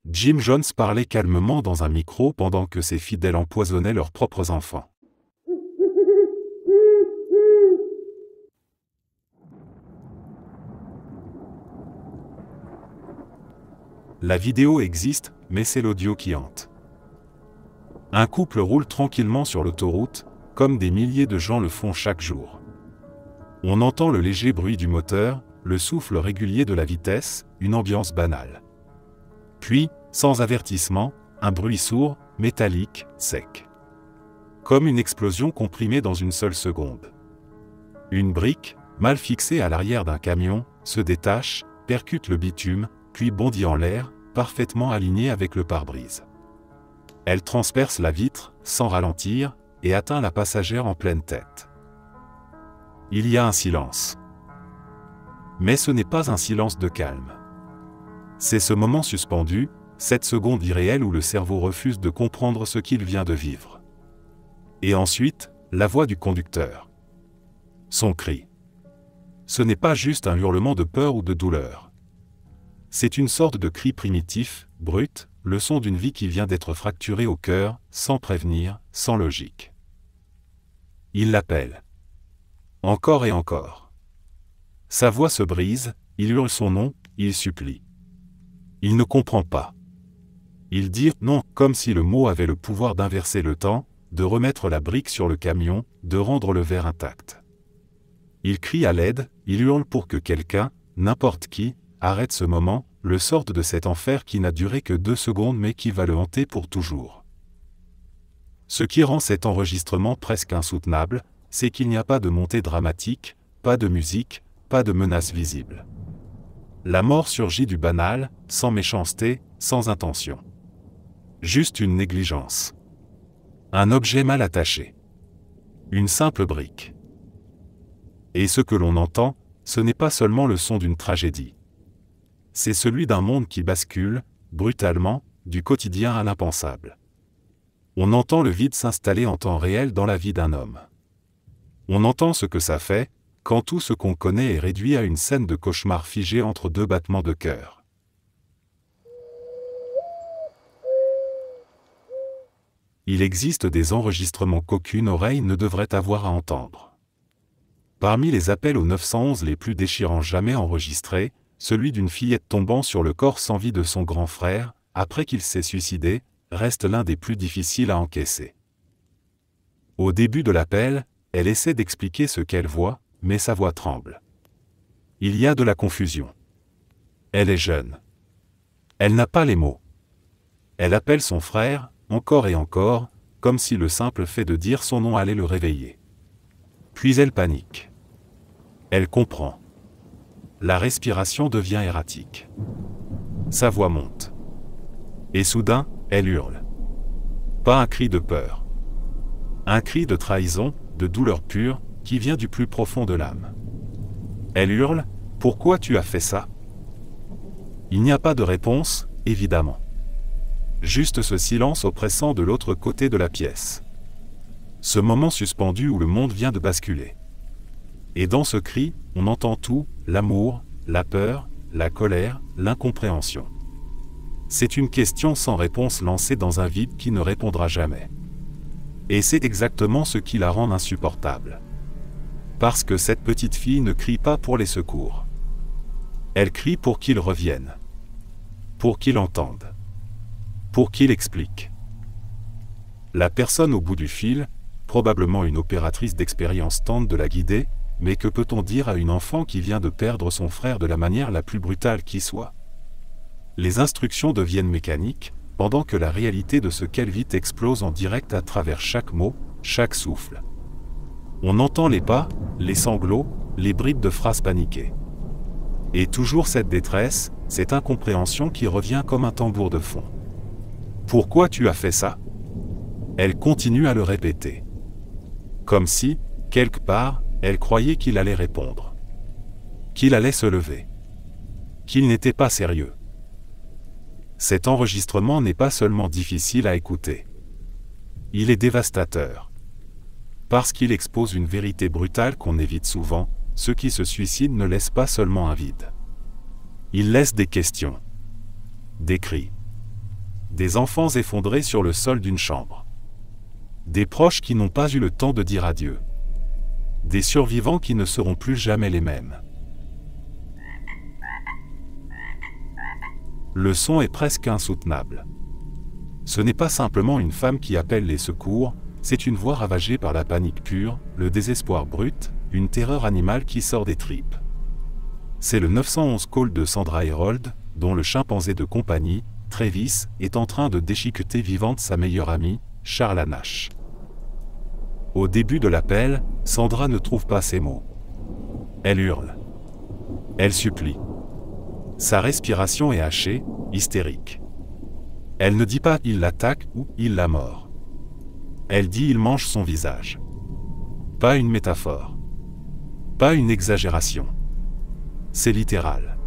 Jim Jones parlait calmement dans un micro pendant que ses fidèles empoisonnaient leurs propres enfants. La vidéo existe, mais c'est l'audio qui hante. Un couple roule tranquillement sur l'autoroute, comme des milliers de gens le font chaque jour. On entend le léger bruit du moteur, le souffle régulier de la vitesse, une ambiance banale. Puis, sans avertissement, un bruit sourd, métallique, sec. Comme une explosion comprimée dans une seule seconde. Une brique, mal fixée à l'arrière d'un camion, se détache, percute le bitume, puis bondit en l'air, parfaitement alignée avec le pare-brise. Elle transperce la vitre, sans ralentir, et atteint la passagère en pleine tête. Il y a un silence. Mais ce n'est pas un silence de calme. C'est ce moment suspendu, cette seconde irréelle où le cerveau refuse de comprendre ce qu'il vient de vivre. Et ensuite, la voix du conducteur. Son cri. Ce n'est pas juste un hurlement de peur ou de douleur. C'est une sorte de cri primitif, brut, le son d'une vie qui vient d'être fracturée au cœur, sans prévenir, sans logique. Il l'appelle. Encore et encore. Sa voix se brise, il hurle son nom, il supplie. Il ne comprend pas. Il dit non, comme si le mot avait le pouvoir d'inverser le temps, de remettre la brique sur le camion, de rendre le verre intact. Il crie à l'aide, il hurle pour que quelqu'un, n'importe qui, arrête ce moment, le sorte de cet enfer qui n'a duré que 2 secondes mais qui va le hanter pour toujours. Ce qui rend cet enregistrement presque insoutenable, c'est qu'il n'y a pas de montée dramatique, pas de musique, pas de menace visible. La mort surgit du banal, sans méchanceté, sans intention. Juste une négligence. Un objet mal attaché. Une simple brique. Et ce que l'on entend, ce n'est pas seulement le son d'une tragédie. C'est celui d'un monde qui bascule, brutalement, du quotidien à l'impensable. On entend le vide s'installer en temps réel dans la vie d'un homme. On entend ce que ça fait, quand tout ce qu'on connaît est réduit à une scène de cauchemar figée entre 2 battements de cœur. Il existe des enregistrements qu'aucune oreille ne devrait avoir à entendre. Parmi les appels au 911 les plus déchirants jamais enregistrés, celui d'une fillette tombant sur le corps sans vie de son grand frère, après qu'il s'est suicidé, reste l'un des plus difficiles à encaisser. Au début de l'appel, elle essaie d'expliquer ce qu'elle voit, mais sa voix tremble. Il y a de la confusion. Elle est jeune. Elle n'a pas les mots. Elle appelle son frère, encore et encore, comme si le simple fait de dire son nom allait le réveiller. Puis elle panique. Elle comprend. La respiration devient erratique. Sa voix monte. Et soudain, elle hurle. Pas un cri de peur. Un cri de trahison, de douleur pure, qui vient du plus profond de l'âme. Elle hurle, « Pourquoi tu as fait ça ?» Il n'y a pas de réponse, évidemment. Juste ce silence oppressant de l'autre côté de la pièce. Ce moment suspendu où le monde vient de basculer. Et dans ce cri, on entend tout, l'amour, la peur, la colère, l'incompréhension. C'est une question sans réponse lancée dans un vide qui ne répondra jamais. Et c'est exactement ce qui la rend insupportable. Parce que cette petite fille ne crie pas pour les secours. Elle crie pour qu'il revienne. Pour qu'il entende. Pour qu'il explique. La personne au bout du fil, probablement une opératrice d'expérience, tente de la guider, mais que peut-on dire à une enfant qui vient de perdre son frère de la manière la plus brutale qui soit? Les instructions deviennent mécaniques, pendant que la réalité de ce qu'elle vit explose en direct à travers chaque mot, chaque souffle. On entend les pas, les sanglots, les bribes de phrases paniquées. Et toujours cette détresse, cette incompréhension qui revient comme un tambour de fond. Pourquoi tu as fait ça? Elle continue à le répéter. Comme si, quelque part, elle croyait qu'il allait répondre. Qu'il allait se lever. Qu'il n'était pas sérieux. Cet enregistrement n'est pas seulement difficile à écouter. Il est dévastateur. Parce qu'il expose une vérité brutale qu'on évite souvent, ceux qui se suicident ne laissent pas seulement un vide. Ils laissent des questions. Des cris. Des enfants effondrés sur le sol d'une chambre. Des proches qui n'ont pas eu le temps de dire adieu. Des survivants qui ne seront plus jamais les mêmes. Le son est presque insoutenable. Ce n'est pas simplement une femme qui appelle les secours, c'est une voix ravagée par la panique pure, le désespoir brut, une terreur animale qui sort des tripes. C'est le 911 call de Sandra Herold, dont le chimpanzé de compagnie, Travis, est en train de déchiqueter vivante sa meilleure amie, Charla Nash. Au début de l'appel, Sandra ne trouve pas ses mots. Elle hurle. Elle supplie. Sa respiration est hachée, hystérique. Elle ne dit pas « il l'attaque » ou « il la mord ». Elle dit « il mange son visage ». Pas une métaphore. Pas une exagération. C'est littéral.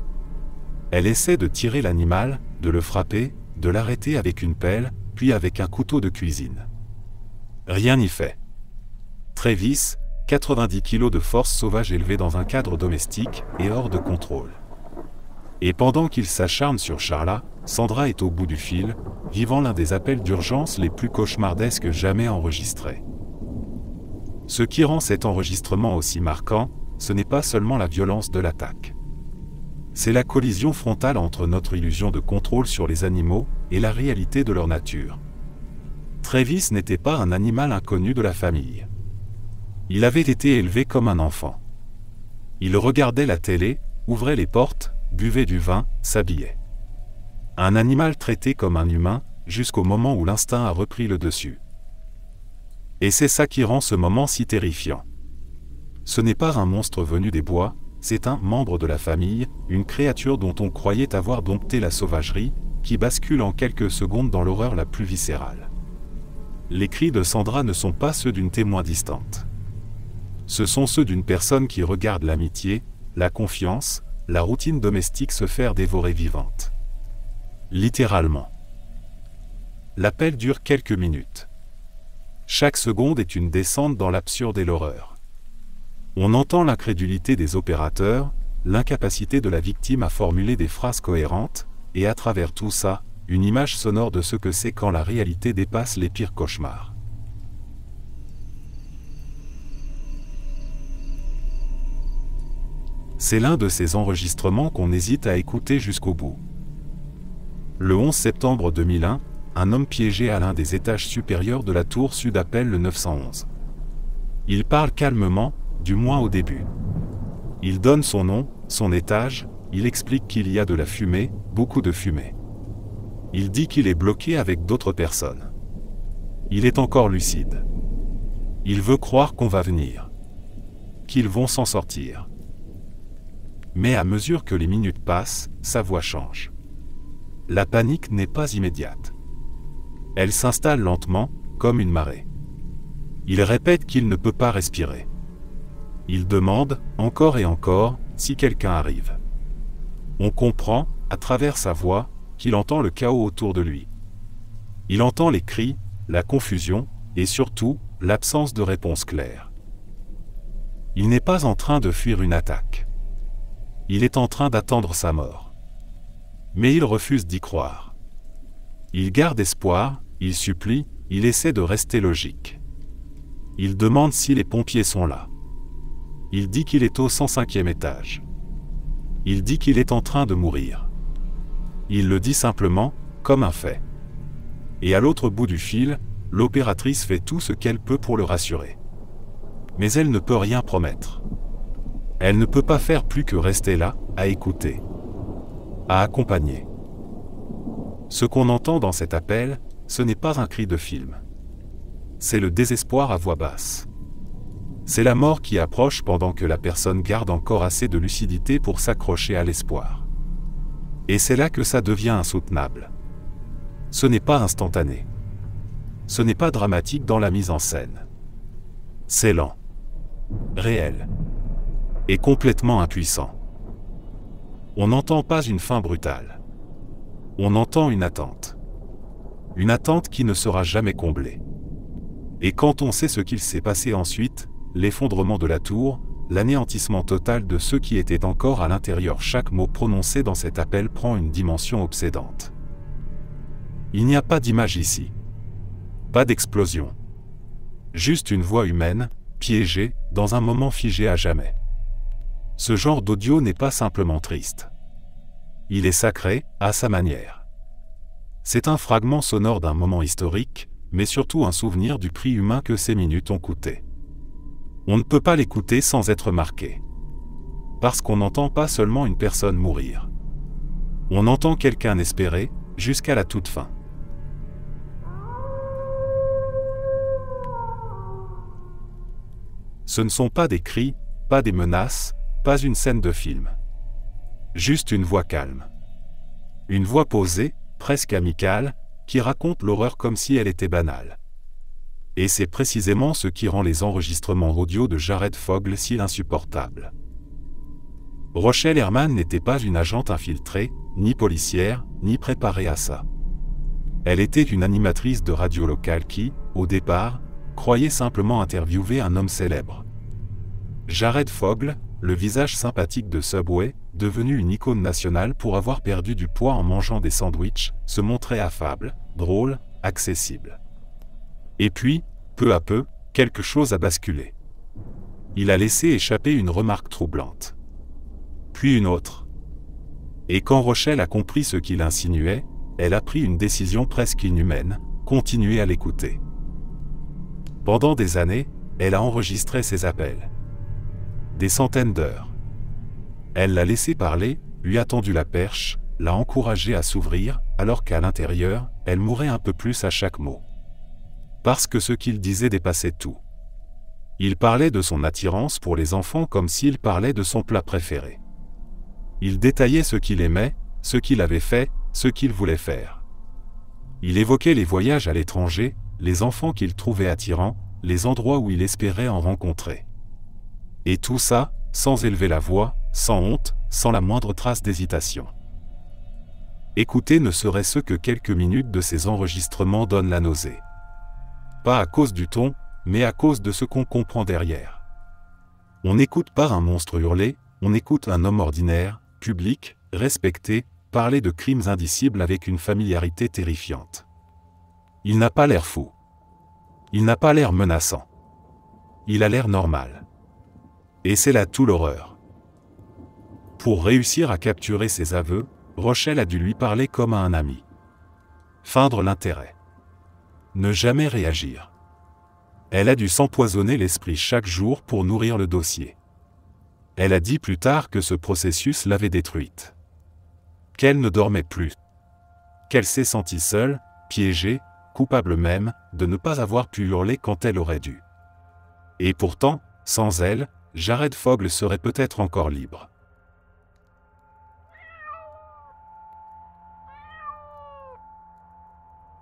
Elle essaie de tirer l'animal, de le frapper, de l'arrêter avec une pelle, puis avec un couteau de cuisine. Rien n'y fait. Travis, 90 kg de force sauvage élevé dans un cadre domestique, est hors de contrôle. Et pendant qu'il s'acharne sur Charla, Sandra est au bout du fil, vivant l'un des appels d'urgence les plus cauchemardesques jamais enregistrés. Ce qui rend cet enregistrement aussi marquant, ce n'est pas seulement la violence de l'attaque. C'est la collision frontale entre notre illusion de contrôle sur les animaux et la réalité de leur nature. Travis n'était pas un animal inconnu de la famille. Il avait été élevé comme un enfant. Il regardait la télé, ouvrait les portes, buvait du vin, s'habillait. Un animal traité comme un humain, jusqu'au moment où l'instinct a repris le dessus. Et c'est ça qui rend ce moment si terrifiant. Ce n'est pas un monstre venu des bois, c'est un membre de la famille, une créature dont on croyait avoir dompté la sauvagerie, qui bascule en quelques secondes dans l'horreur la plus viscérale. Les cris de Sandra ne sont pas ceux d'une témoin distante. Ce sont ceux d'une personne qui regarde l'amitié, la confiance, la routine domestique se faire dévorer vivante. Littéralement. L'appel dure quelques minutes. Chaque seconde est une descente dans l'absurde et l'horreur. On entend l'incrédulité des opérateurs, l'incapacité de la victime à formuler des phrases cohérentes, et à travers tout ça, une image sonore de ce que c'est quand la réalité dépasse les pires cauchemars. C'est l'un de ces enregistrements qu'on hésite à écouter jusqu'au bout. Le 11 septembre 2001, un homme piégé à l'un des étages supérieurs de la tour sud appelle le 911. Il parle calmement, du moins au début. Il donne son nom, son étage, il explique qu'il y a de la fumée, beaucoup de fumée. Il dit qu'il est bloqué avec d'autres personnes. Il est encore lucide. Il veut croire qu'on va venir. Qu'ils vont s'en sortir. Mais à mesure que les minutes passent, sa voix change. La panique n'est pas immédiate. Elle s'installe lentement, comme une marée. Il répète qu'il ne peut pas respirer. Il demande, encore et encore, si quelqu'un arrive. On comprend, à travers sa voix, qu'il entend le chaos autour de lui. Il entend les cris, la confusion, et surtout, l'absence de réponse claire. Il n'est pas en train de fuir une attaque. Il est en train d'attendre sa mort. Mais il refuse d'y croire. Il garde espoir, il supplie, il essaie de rester logique. Il demande si les pompiers sont là. Il dit qu'il est au 105e étage. Il dit qu'il est en train de mourir. Il le dit simplement, comme un fait. Et à l'autre bout du fil, l'opératrice fait tout ce qu'elle peut pour le rassurer. Mais elle ne peut rien promettre. Elle ne peut pas faire plus que rester là, à écouter. À accompagner. Ce qu'on entend dans cet appel, ce n'est pas un cri de film. C'est le désespoir à voix basse. C'est la mort qui approche pendant que la personne garde encore assez de lucidité pour s'accrocher à l'espoir. Et c'est là que ça devient insoutenable. Ce n'est pas instantané. Ce n'est pas dramatique dans la mise en scène. C'est lent. Réel. Et complètement impuissant. On n'entend pas une fin brutale. On entend une attente. Une attente qui ne sera jamais comblée. Et quand on sait ce qu'il s'est passé ensuite, l'effondrement de la tour, l'anéantissement total de ceux qui étaient encore à l'intérieur, chaque mot prononcé dans cet appel prend une dimension obsédante. Il n'y a pas d'image ici. Pas d'explosion. Juste une voix humaine, piégée, dans un moment figé à jamais. Ce genre d'audio n'est pas simplement triste. Il est sacré, à sa manière. C'est un fragment sonore d'un moment historique, mais surtout un souvenir du prix humain que ces minutes ont coûté. On ne peut pas l'écouter sans être marqué. Parce qu'on n'entend pas seulement une personne mourir. On entend quelqu'un espérer, jusqu'à la toute fin. Ce ne sont pas des cris, pas des menaces, pas une scène de film. Juste une voix calme. Une voix posée, presque amicale, qui raconte l'horreur comme si elle était banale. Et c'est précisément ce qui rend les enregistrements audio de Jared Fogle si insupportables. Rochelle Herman n'était pas une agente infiltrée, ni policière, ni préparée à ça. Elle était une animatrice de radio locale qui, au départ, croyait simplement interviewer un homme célèbre. Jared Fogle, le visage sympathique de Subway, devenu une icône nationale pour avoir perdu du poids en mangeant des sandwichs, se montrait affable, drôle, accessible. Et puis, peu à peu, quelque chose a basculé. Il a laissé échapper une remarque troublante. Puis une autre. Et quand Rochelle a compris ce qu'il insinuait, elle a pris une décision presque inhumaine, continuer à l'écouter. Pendant des années, elle a enregistré ses appels. Des centaines d'heures. Elle l'a laissé parler, lui a tendu la perche, l'a encouragé à s'ouvrir, alors qu'à l'intérieur, elle mourait un peu plus à chaque mot. Parce que ce qu'il disait dépassait tout. Il parlait de son attirance pour les enfants comme s'il parlait de son plat préféré. Il détaillait ce qu'il aimait, ce qu'il avait fait, ce qu'il voulait faire. Il évoquait les voyages à l'étranger, les enfants qu'il trouvait attirants, les endroits où il espérait en rencontrer. Et tout ça, sans élever la voix, sans honte, sans la moindre trace d'hésitation. Écouter ne serait-ce que quelques minutes de ces enregistrements donne la nausée. Pas à cause du ton, mais à cause de ce qu'on comprend derrière. On n'écoute pas un monstre hurler, on écoute un homme ordinaire, public, respecté, parler de crimes indicibles avec une familiarité terrifiante. Il n'a pas l'air fou. Il n'a pas l'air menaçant. Il a l'air normal. Et c'est là tout l'horreur. Pour réussir à capturer ses aveux, Rochelle a dû lui parler comme à un ami. Feindre l'intérêt. Ne jamais réagir. Elle a dû s'empoisonner l'esprit chaque jour pour nourrir le dossier. Elle a dit plus tard que ce processus l'avait détruite. Qu'elle ne dormait plus. Qu'elle s'est sentie seule, piégée, coupable même, de ne pas avoir pu hurler quand elle aurait dû. Et pourtant, sans elle, Jared Fogle serait peut-être encore libre.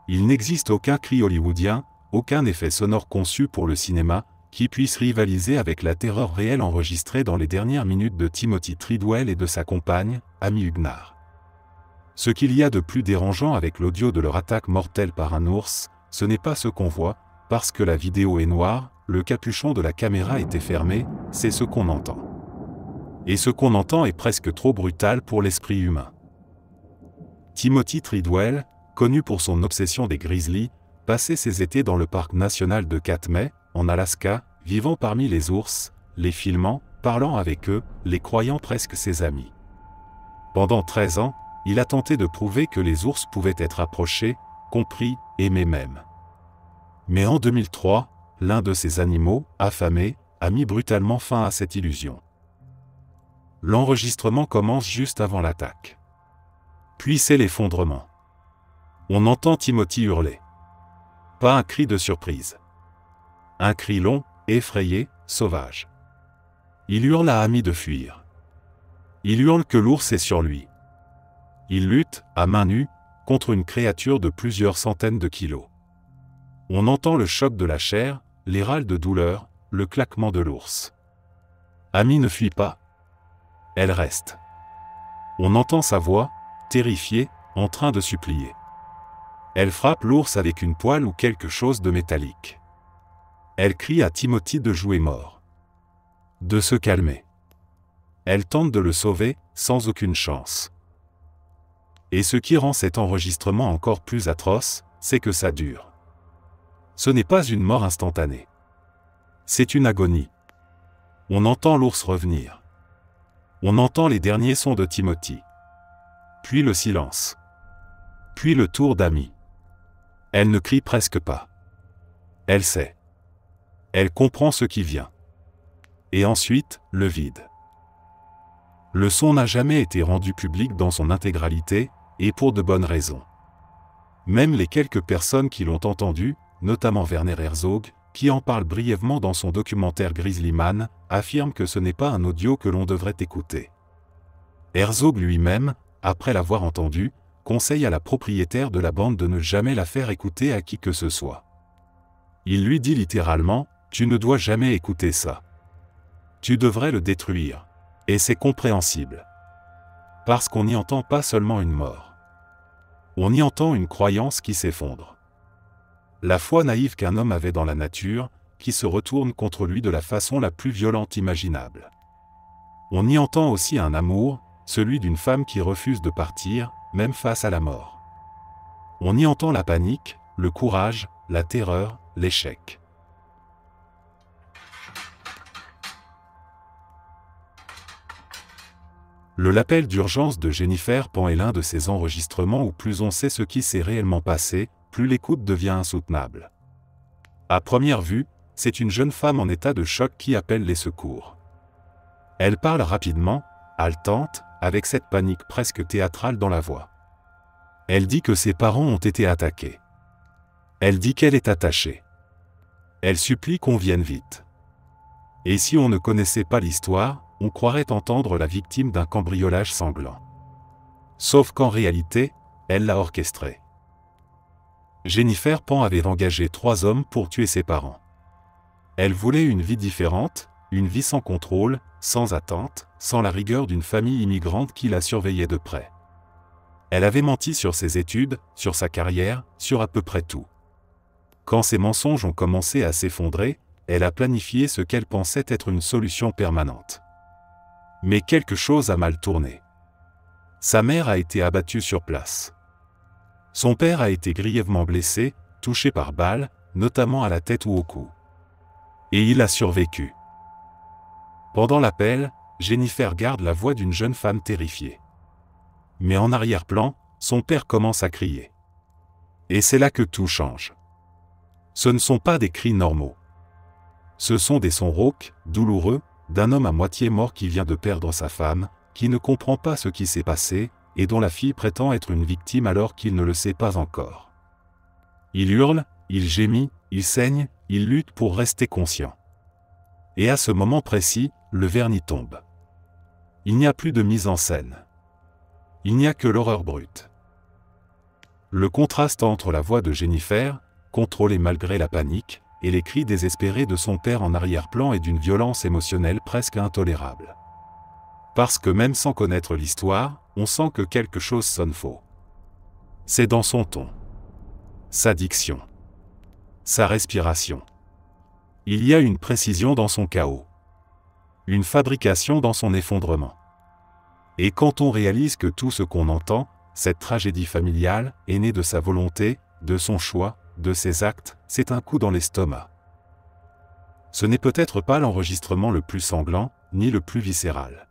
Il n'existe aucun cri hollywoodien, aucun effet sonore conçu pour le cinéma, qui puisse rivaliser avec la terreur réelle enregistrée dans les dernières minutes de Timothy Treadwell et de sa compagne, Amy Huguenard. Ce qu'il y a de plus dérangeant avec l'audio de leur attaque mortelle par un ours, ce n'est pas ce qu'on voit, parce que la vidéo est noire, le capuchon de la caméra était fermé, c'est ce qu'on entend. Et ce qu'on entend est presque trop brutal pour l'esprit humain. Timothy Treadwell, connu pour son obsession des grizzlies, passait ses étés dans le parc national de Katmai, en Alaska, vivant parmi les ours, les filmant, parlant avec eux, les croyant presque ses amis. Pendant 13 ans, il a tenté de prouver que les ours pouvaient être approchés, compris, aimés même. Mais en 2003, l'un de ces animaux, affamé, a mis brutalement fin à cette illusion. L'enregistrement commence juste avant l'attaque. Puis c'est l'effondrement. On entend Timothy hurler. Pas un cri de surprise. Un cri long, effrayé, sauvage. Il hurle à Amy de fuir. Il hurle que l'ours est sur lui. Il lutte, à main nue, contre une créature de plusieurs centaines de kilos. On entend le choc de la chair, les râles de douleur, le claquement de l'ours. Amy ne fuit pas. Elle reste. On entend sa voix, terrifiée, en train de supplier. Elle frappe l'ours avec une poêle ou quelque chose de métallique. Elle crie à Timothy de jouer mort. De se calmer. Elle tente de le sauver, sans aucune chance. Et ce qui rend cet enregistrement encore plus atroce, c'est que ça dure. Ce n'est pas une mort instantanée. C'est une agonie. On entend l'ours revenir. On entend les derniers sons de Timothy. Puis le silence. Puis le tour d'Amy. Elle ne crie presque pas. Elle sait. Elle comprend ce qui vient. Et ensuite, le vide. Le son n'a jamais été rendu public dans son intégralité, et pour de bonnes raisons. Même les quelques personnes qui l'ont entendu, notamment Werner Herzog, qui en parle brièvement dans son documentaire Grizzly Man, affirment que ce n'est pas un audio que l'on devrait écouter. Herzog lui-même, après l'avoir entendu, conseille à la propriétaire de la bande de ne jamais la faire écouter à qui que ce soit. Il lui dit littéralement « Tu ne dois jamais écouter ça. Tu devrais le détruire. » Et c'est compréhensible. Parce qu'on n'y entend pas seulement une mort. On y entend une croyance qui s'effondre. La foi naïve qu'un homme avait dans la nature, qui se retourne contre lui de la façon la plus violente imaginable. On y entend aussi un amour, celui d'une femme qui refuse de partir, même face à la mort. On y entend la panique, le courage, la terreur, l'échec. L'appel d'urgence de Jennifer Pan est l'un de ces enregistrements où plus on sait ce qui s'est réellement passé, plus l'écoute devient insoutenable. À première vue, c'est une jeune femme en état de choc qui appelle les secours. Elle parle rapidement, haletante, avec cette panique presque théâtrale dans la voix. Elle dit que ses parents ont été attaqués. Elle dit qu'elle est attachée. Elle supplie qu'on vienne vite. Et si on ne connaissait pas l'histoire, on croirait entendre la victime d'un cambriolage sanglant. Sauf qu'en réalité, elle l'a orchestré. Jennifer Pan avait engagé 3 hommes pour tuer ses parents. Elle voulait une vie différente, une vie sans contrôle, sans attente, sans la rigueur d'une famille immigrante qui la surveillait de près. Elle avait menti sur ses études, sur sa carrière, sur à peu près tout. Quand ces mensonges ont commencé à s'effondrer, elle a planifié ce qu'elle pensait être une solution permanente. Mais quelque chose a mal tourné. Sa mère a été abattue sur place. Son père a été grièvement blessé, touché par balles, notamment à la tête ou au cou. Et il a survécu. Pendant l'appel, Jennifer garde la voix d'une jeune femme terrifiée. Mais en arrière-plan, son père commence à crier. Et c'est là que tout change. Ce ne sont pas des cris normaux. Ce sont des sons rauques, douloureux, d'un homme à moitié mort qui vient de perdre sa femme, qui ne comprend pas ce qui s'est passé, et dont la fille prétend être une victime alors qu'il ne le sait pas encore. Il hurle, il gémit, il saigne, il lutte pour rester conscient. Et à ce moment précis, le vernis tombe. Il n'y a plus de mise en scène. Il n'y a que l'horreur brute. Le contraste entre la voix de Jennifer, contrôlée malgré la panique, et les cris désespérés de son père en arrière-plan est d'une violence émotionnelle presque intolérable. Parce que même sans connaître l'histoire, on sent que quelque chose sonne faux. C'est dans son ton, sa diction, sa respiration. Il y a une précision dans son chaos, une fabrication dans son effondrement. Et quand on réalise que tout ce qu'on entend, cette tragédie familiale, est née de sa volonté, de son choix, de ses actes, c'est un coup dans l'estomac. Ce n'est peut-être pas l'enregistrement le plus sanglant, ni le plus viscéral.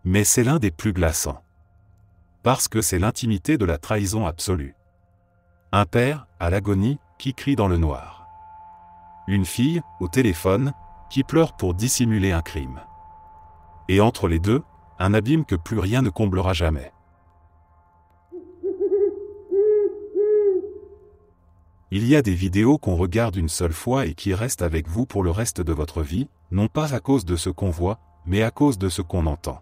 Mais c'est l'un des plus glaçants. Parce que c'est l'intimité de la trahison absolue. Un père, à l'agonie, qui crie dans le noir. Une fille, au téléphone, qui pleure pour dissimuler un crime. Et entre les deux, un abîme que plus rien ne comblera jamais. Il y a des vidéos qu'on regarde une seule fois et qui restent avec vous pour le reste de votre vie, non pas à cause de ce qu'on voit, mais à cause de ce qu'on entend.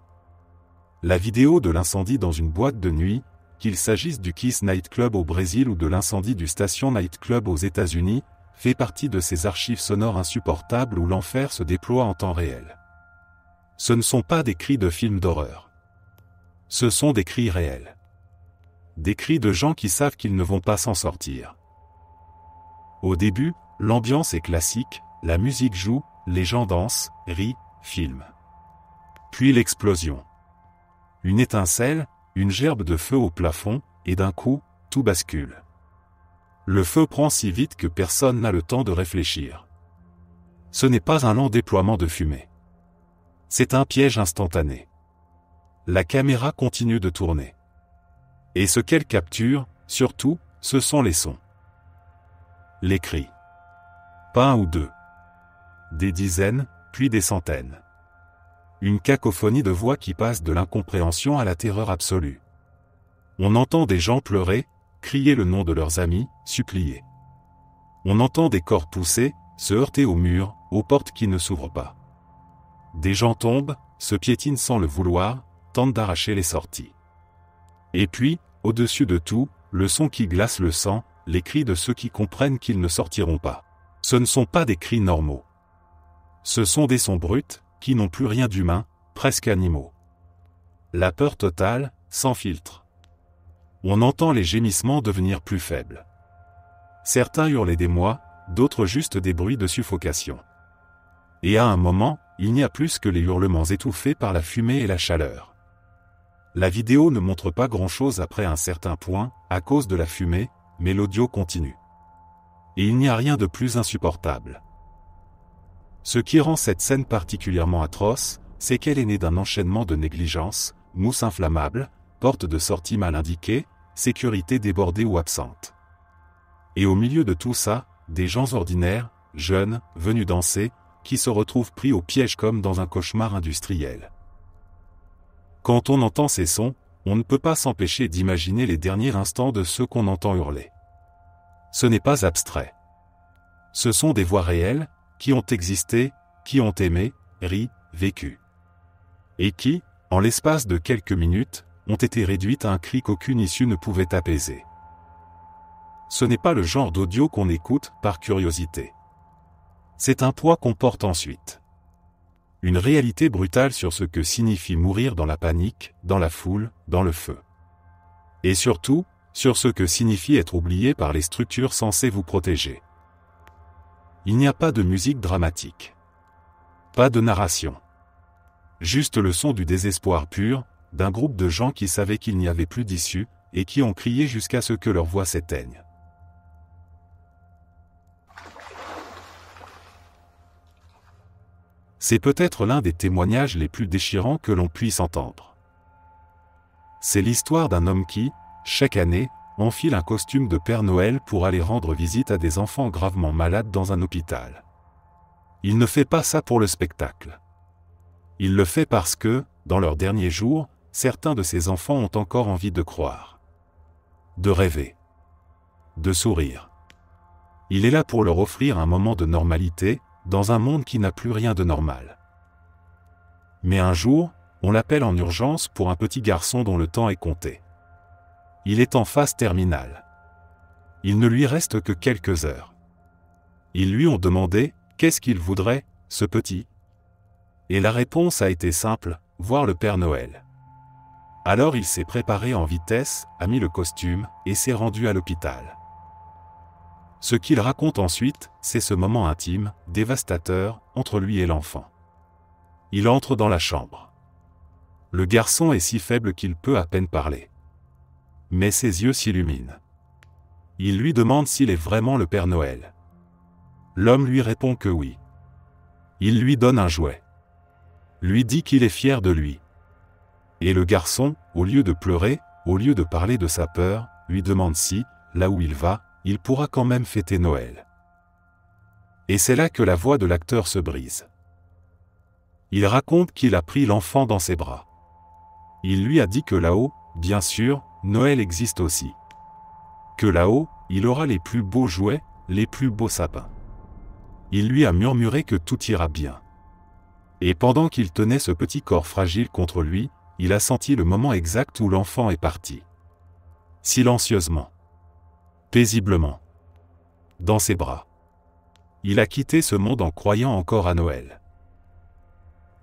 La vidéo de l'incendie dans une boîte de nuit, qu'il s'agisse du Kiss Night Club au Brésil ou de l'incendie du Station Night Club aux États-Unis, fait partie de ces archives sonores insupportables où l'enfer se déploie en temps réel. Ce ne sont pas des cris de films d'horreur. Ce sont des cris réels. Des cris de gens qui savent qu'ils ne vont pas s'en sortir. Au début, l'ambiance est classique, la musique joue, les gens dansent, rient, filment. Puis l'explosion. Une étincelle, une gerbe de feu au plafond, et d'un coup, tout bascule. Le feu prend si vite que personne n'a le temps de réfléchir. Ce n'est pas un lent déploiement de fumée. C'est un piège instantané. La caméra continue de tourner. Et ce qu'elle capture, surtout, ce sont les sons. Les cris. Pas un ou deux. Des dizaines, puis des centaines. Une cacophonie de voix qui passe de l'incompréhension à la terreur absolue. On entend des gens pleurer, crier le nom de leurs amis, supplier. On entend des corps pousser, se heurter aux murs, aux portes qui ne s'ouvrent pas. Des gens tombent, se piétinent sans le vouloir, tentent d'arracher les sorties. Et puis, au-dessus de tout, le son qui glace le sang, les cris de ceux qui comprennent qu'ils ne sortiront pas. Ce ne sont pas des cris normaux. Ce sont des sons bruts, qui n'ont plus rien d'humain, presque animaux. La peur totale, sans filtre. On entend les gémissements devenir plus faibles. Certains hurlaient d'émoi, d'autres juste des bruits de suffocation. Et à un moment, il n'y a plus que les hurlements étouffés par la fumée et la chaleur. La vidéo ne montre pas grand-chose après un certain point, à cause de la fumée, mais l'audio continue. Et il n'y a rien de plus insupportable. Ce qui rend cette scène particulièrement atroce, c'est qu'elle est née d'un enchaînement de négligences, mousse inflammable, porte de sortie mal indiquée, sécurité débordée ou absente. Et au milieu de tout ça, des gens ordinaires, jeunes, venus danser, qui se retrouvent pris au piège comme dans un cauchemar industriel. Quand on entend ces sons, on ne peut pas s'empêcher d'imaginer les derniers instants de ceux qu'on entend hurler. Ce n'est pas abstrait. Ce sont des voix réelles, qui ont existé, qui ont aimé, ri, vécu. Et qui, en l'espace de quelques minutes, ont été réduites à un cri qu'aucune issue ne pouvait apaiser. Ce n'est pas le genre d'audio qu'on écoute par curiosité. C'est un poids qu'on porte ensuite. Une réalité brutale sur ce que signifie mourir dans la panique, dans la foule, dans le feu. Et surtout, sur ce que signifie être oublié par les structures censées vous protéger. Il n'y a pas de musique dramatique. Pas de narration. Juste le son du désespoir pur, d'un groupe de gens qui savaient qu'il n'y avait plus d'issue, et qui ont crié jusqu'à ce que leur voix s'éteigne. C'est peut-être l'un des témoignages les plus déchirants que l'on puisse entendre. C'est l'histoire d'un homme qui, chaque année, enfile un costume de Père Noël pour aller rendre visite à des enfants gravement malades dans un hôpital. Il ne fait pas ça pour le spectacle. Il le fait parce que, dans leurs derniers jours, certains de ces enfants ont encore envie de croire, de rêver, de sourire. Il est là pour leur offrir un moment de normalité, dans un monde qui n'a plus rien de normal. Mais un jour, on l'appelle en urgence pour un petit garçon dont le temps est compté. Il est en phase terminale. Il ne lui reste que quelques heures. Ils lui ont demandé, qu'est-ce qu'il voudrait, ce petit ? Et la réponse a été simple, voir le Père Noël. Alors il s'est préparé en vitesse, a mis le costume, et s'est rendu à l'hôpital. Ce qu'il raconte ensuite, c'est ce moment intime, dévastateur, entre lui et l'enfant. Il entre dans la chambre. Le garçon est si faible qu'il peut à peine parler. Mais ses yeux s'illuminent. Il lui demande s'il est vraiment le Père Noël. L'homme lui répond que oui. Il lui donne un jouet. Lui dit qu'il est fier de lui. Et le garçon, au lieu de pleurer, au lieu de parler de sa peur, lui demande si, là où il va, il pourra quand même fêter Noël. Et c'est là que la voix de l'acteur se brise. Il raconte qu'il a pris l'enfant dans ses bras. Il lui a dit que là-haut, bien sûr, Noël existe aussi. Que là-haut, il aura les plus beaux jouets, les plus beaux sapins. Il lui a murmuré que tout ira bien. Et pendant qu'il tenait ce petit corps fragile contre lui, il a senti le moment exact où l'enfant est parti. Silencieusement. Paisiblement. Dans ses bras. Il a quitté ce monde en croyant encore à Noël.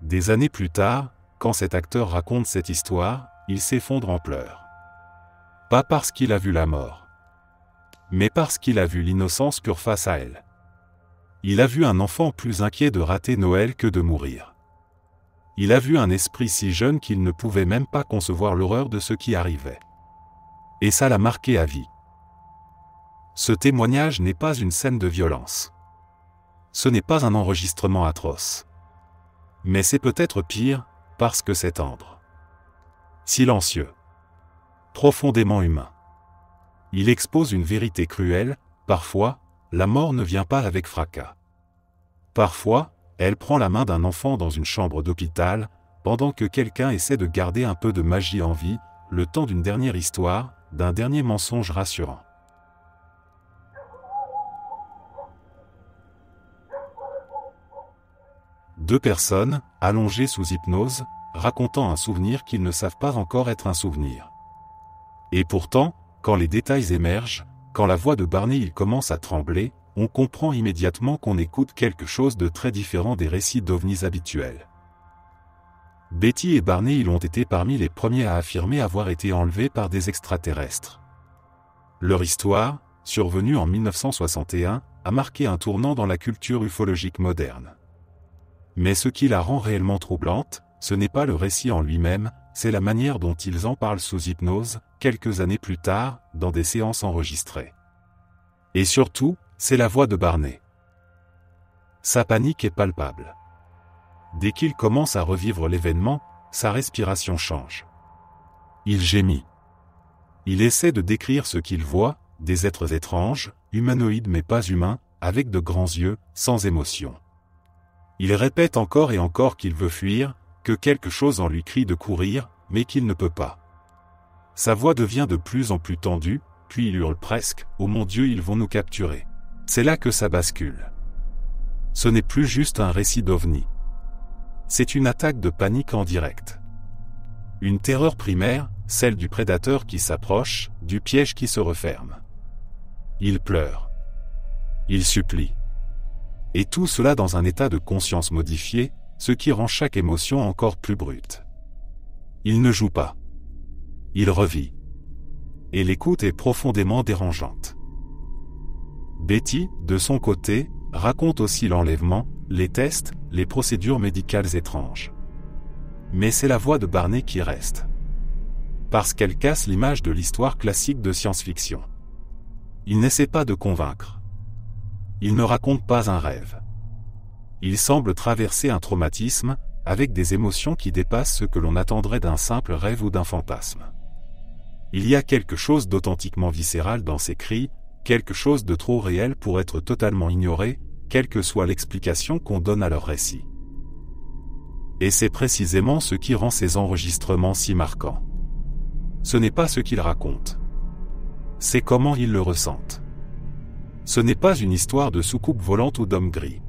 Des années plus tard, quand cet acteur raconte cette histoire, il s'effondre en pleurs. Pas parce qu'il a vu la mort, mais parce qu'il a vu l'innocence pure face à elle. Il a vu un enfant plus inquiet de rater Noël que de mourir. Il a vu un esprit si jeune qu'il ne pouvait même pas concevoir l'horreur de ce qui arrivait. Et ça l'a marqué à vie. Ce témoignage n'est pas une scène de violence. Ce n'est pas un enregistrement atroce. Mais c'est peut-être pire, parce que c'est tendre. Silencieux. Profondément humain. Il expose une vérité cruelle, parfois, la mort ne vient pas avec fracas. Parfois, elle prend la main d'un enfant dans une chambre d'hôpital, pendant que quelqu'un essaie de garder un peu de magie en vie, le temps d'une dernière histoire, d'un dernier mensonge rassurant. Deux personnes, allongées sous hypnose, racontant un souvenir qu'ils ne savent pas encore être un souvenir. Et pourtant, quand les détails émergent, quand la voix de Barney commence à trembler, on comprend immédiatement qu'on écoute quelque chose de très différent des récits d'ovnis habituels. Betty et Barney ont été parmi les premiers à affirmer avoir été enlevés par des extraterrestres. Leur histoire, survenue en 1961, a marqué un tournant dans la culture ufologique moderne. Mais ce qui la rend réellement troublante, ce n'est pas le récit en lui-même, c'est la manière dont ils en parlent sous hypnose, quelques années plus tard, dans des séances enregistrées. Et surtout, c'est la voix de Barney. Sa panique est palpable. Dès qu'il commence à revivre l'événement, sa respiration change. Il gémit. Il essaie de décrire ce qu'il voit, des êtres étranges, humanoïdes mais pas humains, avec de grands yeux, sans émotion. Il répète encore et encore qu'il veut fuir, que quelque chose en lui crie de courir, mais qu'il ne peut pas. Sa voix devient de plus en plus tendue, puis il hurle presque « Oh mon Dieu, ils vont nous capturer !» C'est là que ça bascule. Ce n'est plus juste un récit d'ovni. C'est une attaque de panique en direct. Une terreur primaire, celle du prédateur qui s'approche, du piège qui se referme. Il pleure. Il supplie. Et tout cela dans un état de conscience modifié, ce qui rend chaque émotion encore plus brute. Il ne joue pas. Il revit. Et l'écoute est profondément dérangeante. Betty, de son côté, raconte aussi l'enlèvement, les tests, les procédures médicales étranges. Mais c'est la voix de Barney qui reste. Parce qu'elle casse l'image de l'histoire classique de science-fiction. Il n'essaie pas de convaincre. Il ne raconte pas un rêve. Il semble traverser un traumatisme, avec des émotions qui dépassent ce que l'on attendrait d'un simple rêve ou d'un fantasme. Il y a quelque chose d'authentiquement viscéral dans ces cris, quelque chose de trop réel pour être totalement ignoré, quelle que soit l'explication qu'on donne à leur récit. Et c'est précisément ce qui rend ces enregistrements si marquants. Ce n'est pas ce qu'ils racontent. C'est comment ils le ressentent. Ce n'est pas une histoire de soucoupe volante ou d'homme gris.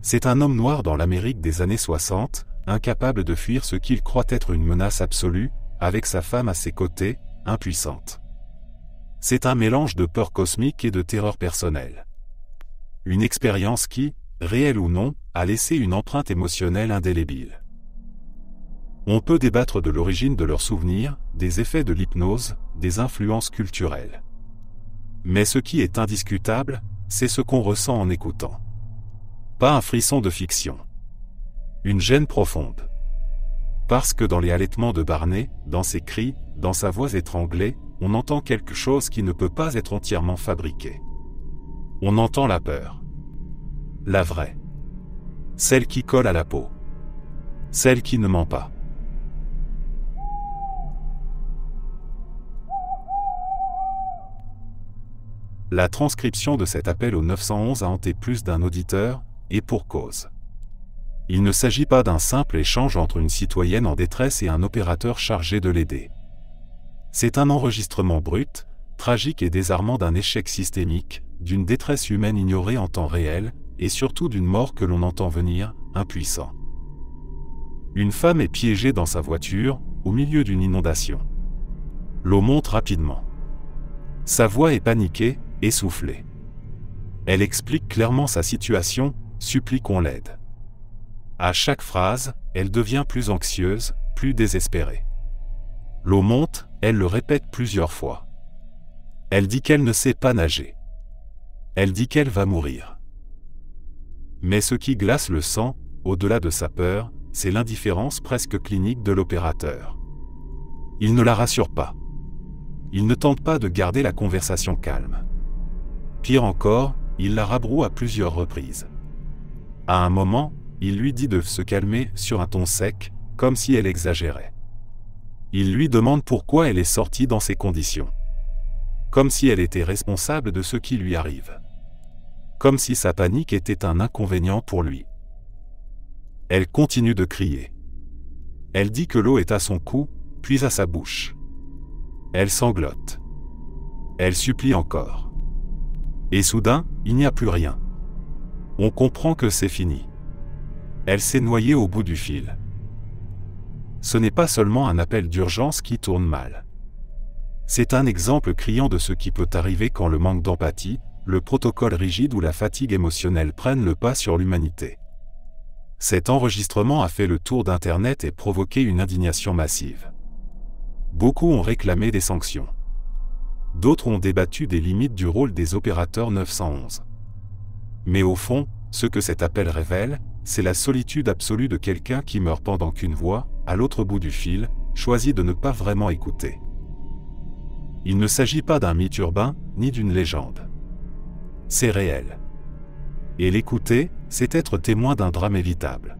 C'est un homme noir dans l'Amérique des années 60, incapable de fuir ce qu'il croit être une menace absolue, avec sa femme à ses côtés, impuissante. C'est un mélange de peur cosmique et de terreur personnelle. Une expérience qui, réelle ou non, a laissé une empreinte émotionnelle indélébile. On peut débattre de l'origine de leurs souvenirs, des effets de l'hypnose, des influences culturelles. Mais ce qui est indiscutable, c'est ce qu'on ressent en écoutant. Pas un frisson de fiction. Une gêne profonde. Parce que dans les halètements de Barney, dans ses cris, dans sa voix étranglée, on entend quelque chose qui ne peut pas être entièrement fabriqué. On entend la peur. La vraie. Celle qui colle à la peau. Celle qui ne ment pas. La transcription de cet appel au 911 a hanté plus d'un auditeur, et pour cause. Il ne s'agit pas d'un simple échange entre une citoyenne en détresse et un opérateur chargé de l'aider. C'est un enregistrement brut, tragique et désarmant d'un échec systémique, d'une détresse humaine ignorée en temps réel, et surtout d'une mort que l'on entend venir, impuissant. Une femme est piégée dans sa voiture, au milieu d'une inondation. L'eau monte rapidement. Sa voix est paniquée, essoufflée. Elle explique clairement sa situation, supplie qu'on l'aide. À chaque phrase, elle devient plus anxieuse, plus désespérée. L'eau monte, elle le répète plusieurs fois. Elle dit qu'elle ne sait pas nager. Elle dit qu'elle va mourir. Mais ce qui glace le sang, au-delà de sa peur, c'est l'indifférence presque clinique de l'opérateur. Il ne la rassure pas. Il ne tente pas de garder la conversation calme. Pire encore, il la rabroue à plusieurs reprises. À un moment, il lui dit de se calmer sur un ton sec, comme si elle exagérait. Il lui demande pourquoi elle est sortie dans ces conditions. Comme si elle était responsable de ce qui lui arrive. Comme si sa panique était un inconvénient pour lui. Elle continue de crier. Elle dit que l'eau est à son cou, puis à sa bouche. Elle sanglote. Elle supplie encore. Et soudain, il n'y a plus rien. On comprend que c'est fini. Elle s'est noyée au bout du fil. Ce n'est pas seulement un appel d'urgence qui tourne mal. C'est un exemple criant de ce qui peut arriver quand le manque d'empathie, le protocole rigide ou la fatigue émotionnelle prennent le pas sur l'humanité. Cet enregistrement a fait le tour d'Internet et provoqué une indignation massive. Beaucoup ont réclamé des sanctions. D'autres ont débattu des limites du rôle des opérateurs 911. Mais au fond, ce que cet appel révèle, c'est la solitude absolue de quelqu'un qui meurt pendant qu'une voix, à l'autre bout du fil, choisit de ne pas vraiment écouter. Il ne s'agit pas d'un mythe urbain, ni d'une légende. C'est réel. Et l'écouter, c'est être témoin d'un drame évitable.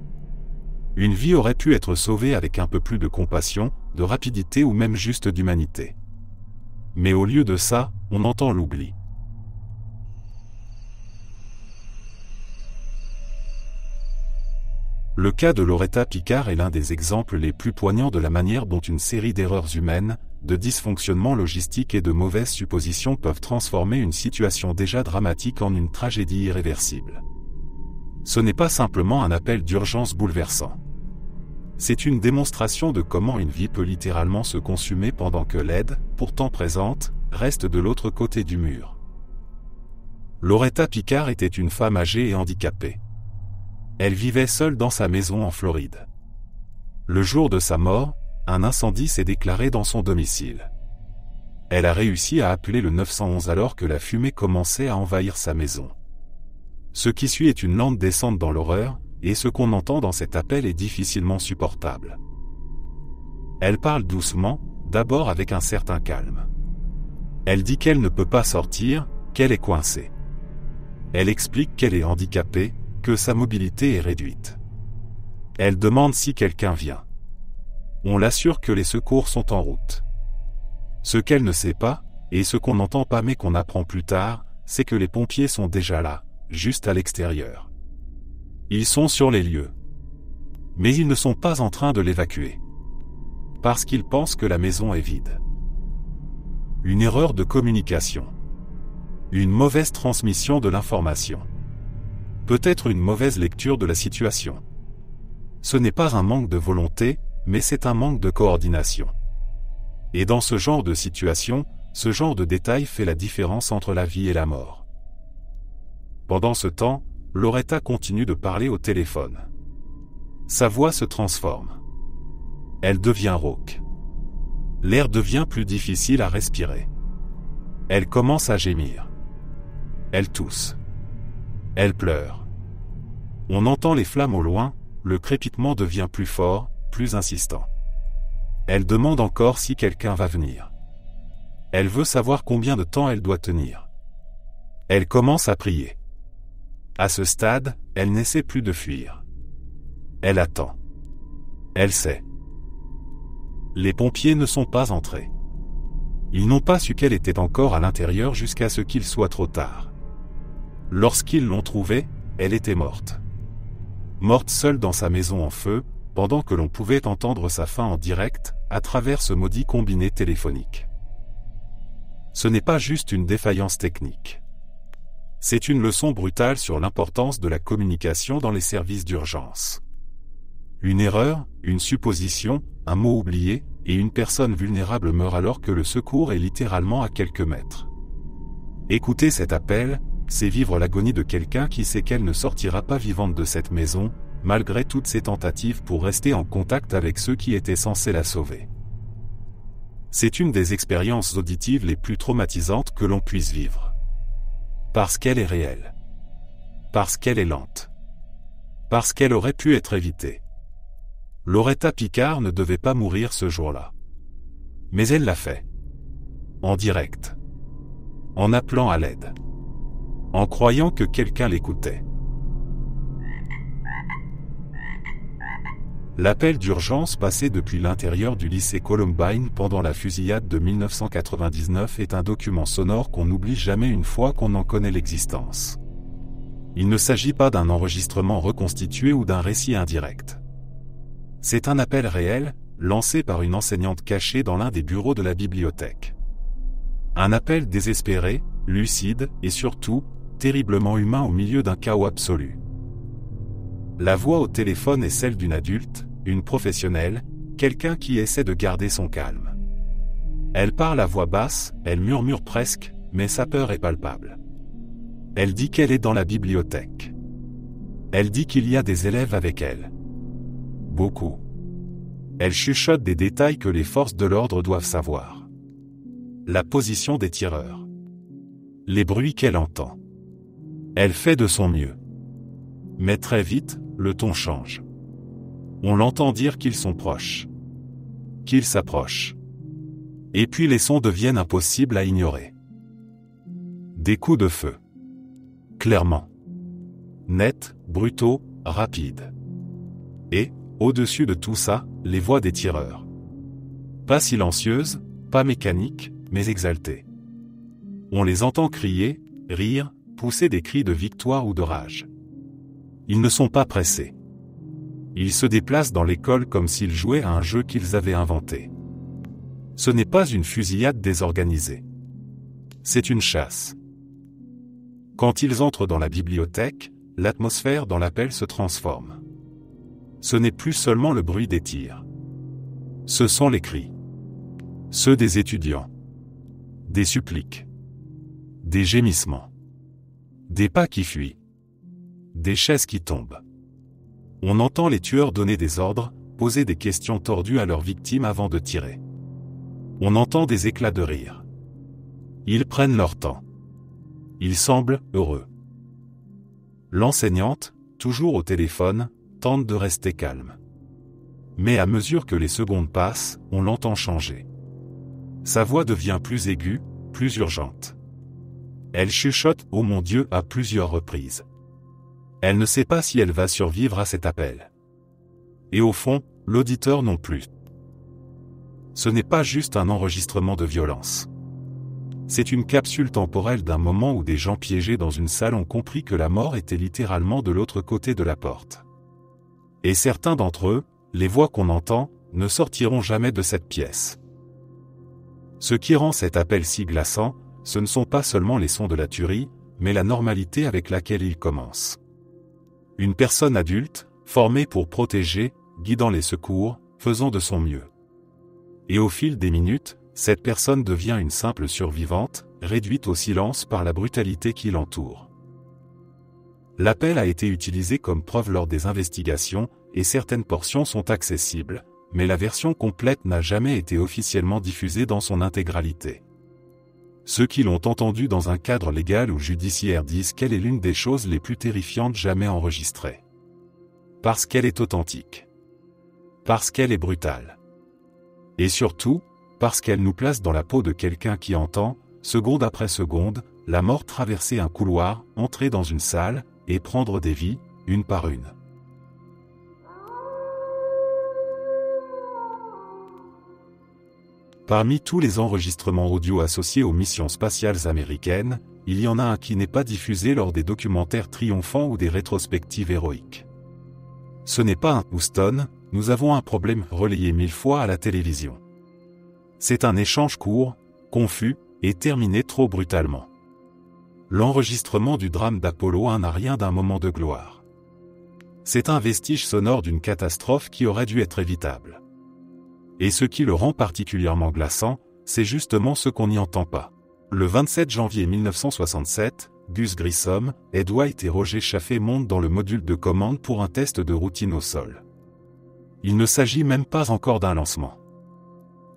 Une vie aurait pu être sauvée avec un peu plus de compassion, de rapidité ou même juste d'humanité. Mais au lieu de ça, on entend l'oubli. Le cas de Loretta Picard est l'un des exemples les plus poignants de la manière dont une série d'erreurs humaines, de dysfonctionnements logistiques et de mauvaises suppositions peuvent transformer une situation déjà dramatique en une tragédie irréversible. Ce n'est pas simplement un appel d'urgence bouleversant. C'est une démonstration de comment une vie peut littéralement se consumer pendant que l'aide, pourtant présente, reste de l'autre côté du mur. Loretta Picard était une femme âgée et handicapée. Elle vivait seule dans sa maison en Floride. Le jour de sa mort, un incendie s'est déclaré dans son domicile. Elle a réussi à appeler le 911 alors que la fumée commençait à envahir sa maison. Ce qui suit est une lente descente dans l'horreur, et ce qu'on entend dans cet appel est difficilement supportable. Elle parle doucement, d'abord avec un certain calme. Elle dit qu'elle ne peut pas sortir, qu'elle est coincée. Elle explique qu'elle est handicapée, que sa mobilité est réduite. Elle demande si quelqu'un vient. On l'assure que les secours sont en route. Ce qu'elle ne sait pas, et ce qu'on n'entend pas mais qu'on apprend plus tard, c'est que les pompiers sont déjà là, juste à l'extérieur. Ils sont sur les lieux. Mais ils ne sont pas en train de l'évacuer. Parce qu'ils pensent que la maison est vide. Une erreur de communication. Une mauvaise transmission de l'information. Peut-être une mauvaise lecture de la situation. Ce n'est pas un manque de volonté, mais c'est un manque de coordination. Et dans ce genre de situation, ce genre de détail fait la différence entre la vie et la mort. Pendant ce temps, Loretta continue de parler au téléphone. Sa voix se transforme. Elle devient rauque. L'air devient plus difficile à respirer. Elle commence à gémir. Elle tousse. Elle pleure. On entend les flammes au loin, le crépitement devient plus fort, plus insistant. Elle demande encore si quelqu'un va venir. Elle veut savoir combien de temps elle doit tenir. Elle commence à prier. À ce stade, elle n'essaie plus de fuir. Elle attend. Elle sait. Les pompiers ne sont pas entrés. Ils n'ont pas su qu'elle était encore à l'intérieur jusqu'à ce qu'il soit trop tard. Lorsqu'ils l'ont trouvée, elle était morte. Morte seule dans sa maison en feu, pendant que l'on pouvait entendre sa fin en direct, à travers ce maudit combiné téléphonique. Ce n'est pas juste une défaillance technique. C'est une leçon brutale sur l'importance de la communication dans les services d'urgence. Une erreur, une supposition, un mot oublié, et une personne vulnérable meurt alors que le secours est littéralement à quelques mètres. Écouter cet appel, c'est vivre l'agonie de quelqu'un qui sait qu'elle ne sortira pas vivante de cette maison, malgré toutes ses tentatives pour rester en contact avec ceux qui étaient censés la sauver. C'est une des expériences auditives les plus traumatisantes que l'on puisse vivre. Parce qu'elle est réelle. Parce qu'elle est lente. Parce qu'elle aurait pu être évitée. Loretta Picard ne devait pas mourir ce jour-là. Mais elle l'a fait. En direct. En appelant à l'aide. En croyant que quelqu'un l'écoutait. L'appel d'urgence passé depuis l'intérieur du lycée Columbine pendant la fusillade de 1999 est un document sonore qu'on n'oublie jamais une fois qu'on en connaît l'existence. Il ne s'agit pas d'un enregistrement reconstitué ou d'un récit indirect. C'est un appel réel, lancé par une enseignante cachée dans l'un des bureaux de la bibliothèque. Un appel désespéré, lucide et surtout, terriblement humain au milieu d'un chaos absolu. La voix au téléphone est celle d'une adulte, une professionnelle, quelqu'un qui essaie de garder son calme. Elle parle à voix basse, elle murmure presque, mais sa peur est palpable. Elle dit qu'elle est dans la bibliothèque. Elle dit qu'il y a des élèves avec elle. Beaucoup. Elle chuchote des détails que les forces de l'ordre doivent savoir. La position des tireurs. Les bruits qu'elle entend. Elle fait de son mieux. Mais très vite, le ton change. On l'entend dire qu'ils sont proches. Qu'ils s'approchent. Et puis les sons deviennent impossibles à ignorer. Des coups de feu. Clairement. Nets, brutaux, rapides. Et, au-dessus de tout ça, les voix des tireurs. Pas silencieuses, pas mécaniques, mais exaltées. On les entend crier, rire, pousser des cris de victoire ou de rage. Ils ne sont pas pressés. Ils se déplacent dans l'école comme s'ils jouaient à un jeu qu'ils avaient inventé. Ce n'est pas une fusillade désorganisée. C'est une chasse. Quand ils entrent dans la bibliothèque, l'atmosphère dans l'appel se transforme. Ce n'est plus seulement le bruit des tirs. Ce sont les cris. Ceux des étudiants. Des suppliques. Des gémissements. Des pas qui fuient. Des chaises qui tombent. On entend les tueurs donner des ordres, poser des questions tordues à leurs victimes avant de tirer. On entend des éclats de rire. Ils prennent leur temps. Ils semblent heureux. L'enseignante, toujours au téléphone, tente de rester calme. Mais à mesure que les secondes passent, on l'entend changer. Sa voix devient plus aiguë, plus urgente. Elle chuchote « Oh mon Dieu » à plusieurs reprises. Elle ne sait pas si elle va survivre à cet appel. Et au fond, l'auditeur non plus. Ce n'est pas juste un enregistrement de violence. C'est une capsule temporelle d'un moment où des gens piégés dans une salle ont compris que la mort était littéralement de l'autre côté de la porte. Et certains d'entre eux, les voix qu'on entend, ne sortiront jamais de cette pièce. Ce qui rend cet appel si glaçant, ce ne sont pas seulement les sons de la tuerie, mais la normalité avec laquelle il commence. Une personne adulte, formée pour protéger, guidant les secours, faisant de son mieux. Et au fil des minutes, cette personne devient une simple survivante, réduite au silence par la brutalité qui l'entoure. L'appel a été utilisé comme preuve lors des investigations, et certaines portions sont accessibles, mais la version complète n'a jamais été officiellement diffusée dans son intégralité. Ceux qui l'ont entendue dans un cadre légal ou judiciaire disent qu'elle est l'une des choses les plus terrifiantes jamais enregistrées. Parce qu'elle est authentique. Parce qu'elle est brutale. Et surtout, parce qu'elle nous place dans la peau de quelqu'un qui entend, seconde après seconde, la mort traverser un couloir, entrer dans une salle, et prendre des vies, une par une. Parmi tous les enregistrements audio associés aux missions spatiales américaines, il y en a un qui n'est pas diffusé lors des documentaires triomphants ou des rétrospectives héroïques. Ce n'est pas un « Houston, nous avons un problème » relayé 1000 fois à la télévision. C'est un échange court, confus, et terminé trop brutalement. L'enregistrement du drame d'Apollo 1 n'a rien d'un moment de gloire. C'est un vestige sonore d'une catastrophe qui aurait dû être évitable. Et ce qui le rend particulièrement glaçant, c'est justement ce qu'on n'y entend pas. Le 27 janvier 1967, Gus Grissom, Ed White et Roger Chaffee montent dans le module de commande pour un test de routine au sol. Il ne s'agit même pas encore d'un lancement.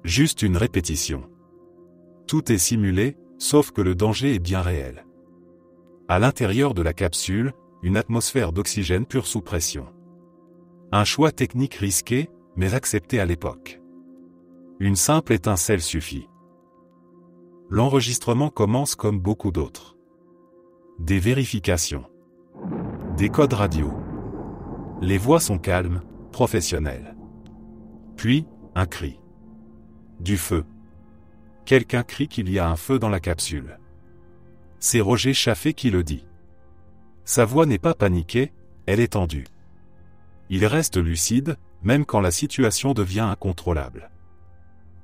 Juste une répétition. Tout est simulé, sauf que le danger est bien réel. À l'intérieur de la capsule, une atmosphère d'oxygène pur sous pression. Un choix technique risqué, mais accepté à l'époque. Une simple étincelle suffit. L'enregistrement commence comme beaucoup d'autres. Des vérifications. Des codes radio. Les voix sont calmes, professionnelles. Puis, un cri. Du feu. Quelqu'un crie qu'il y a un feu dans la capsule. C'est Roger Chaffé qui le dit. Sa voix n'est pas paniquée, elle est tendue. Il reste lucide, même quand la situation devient incontrôlable.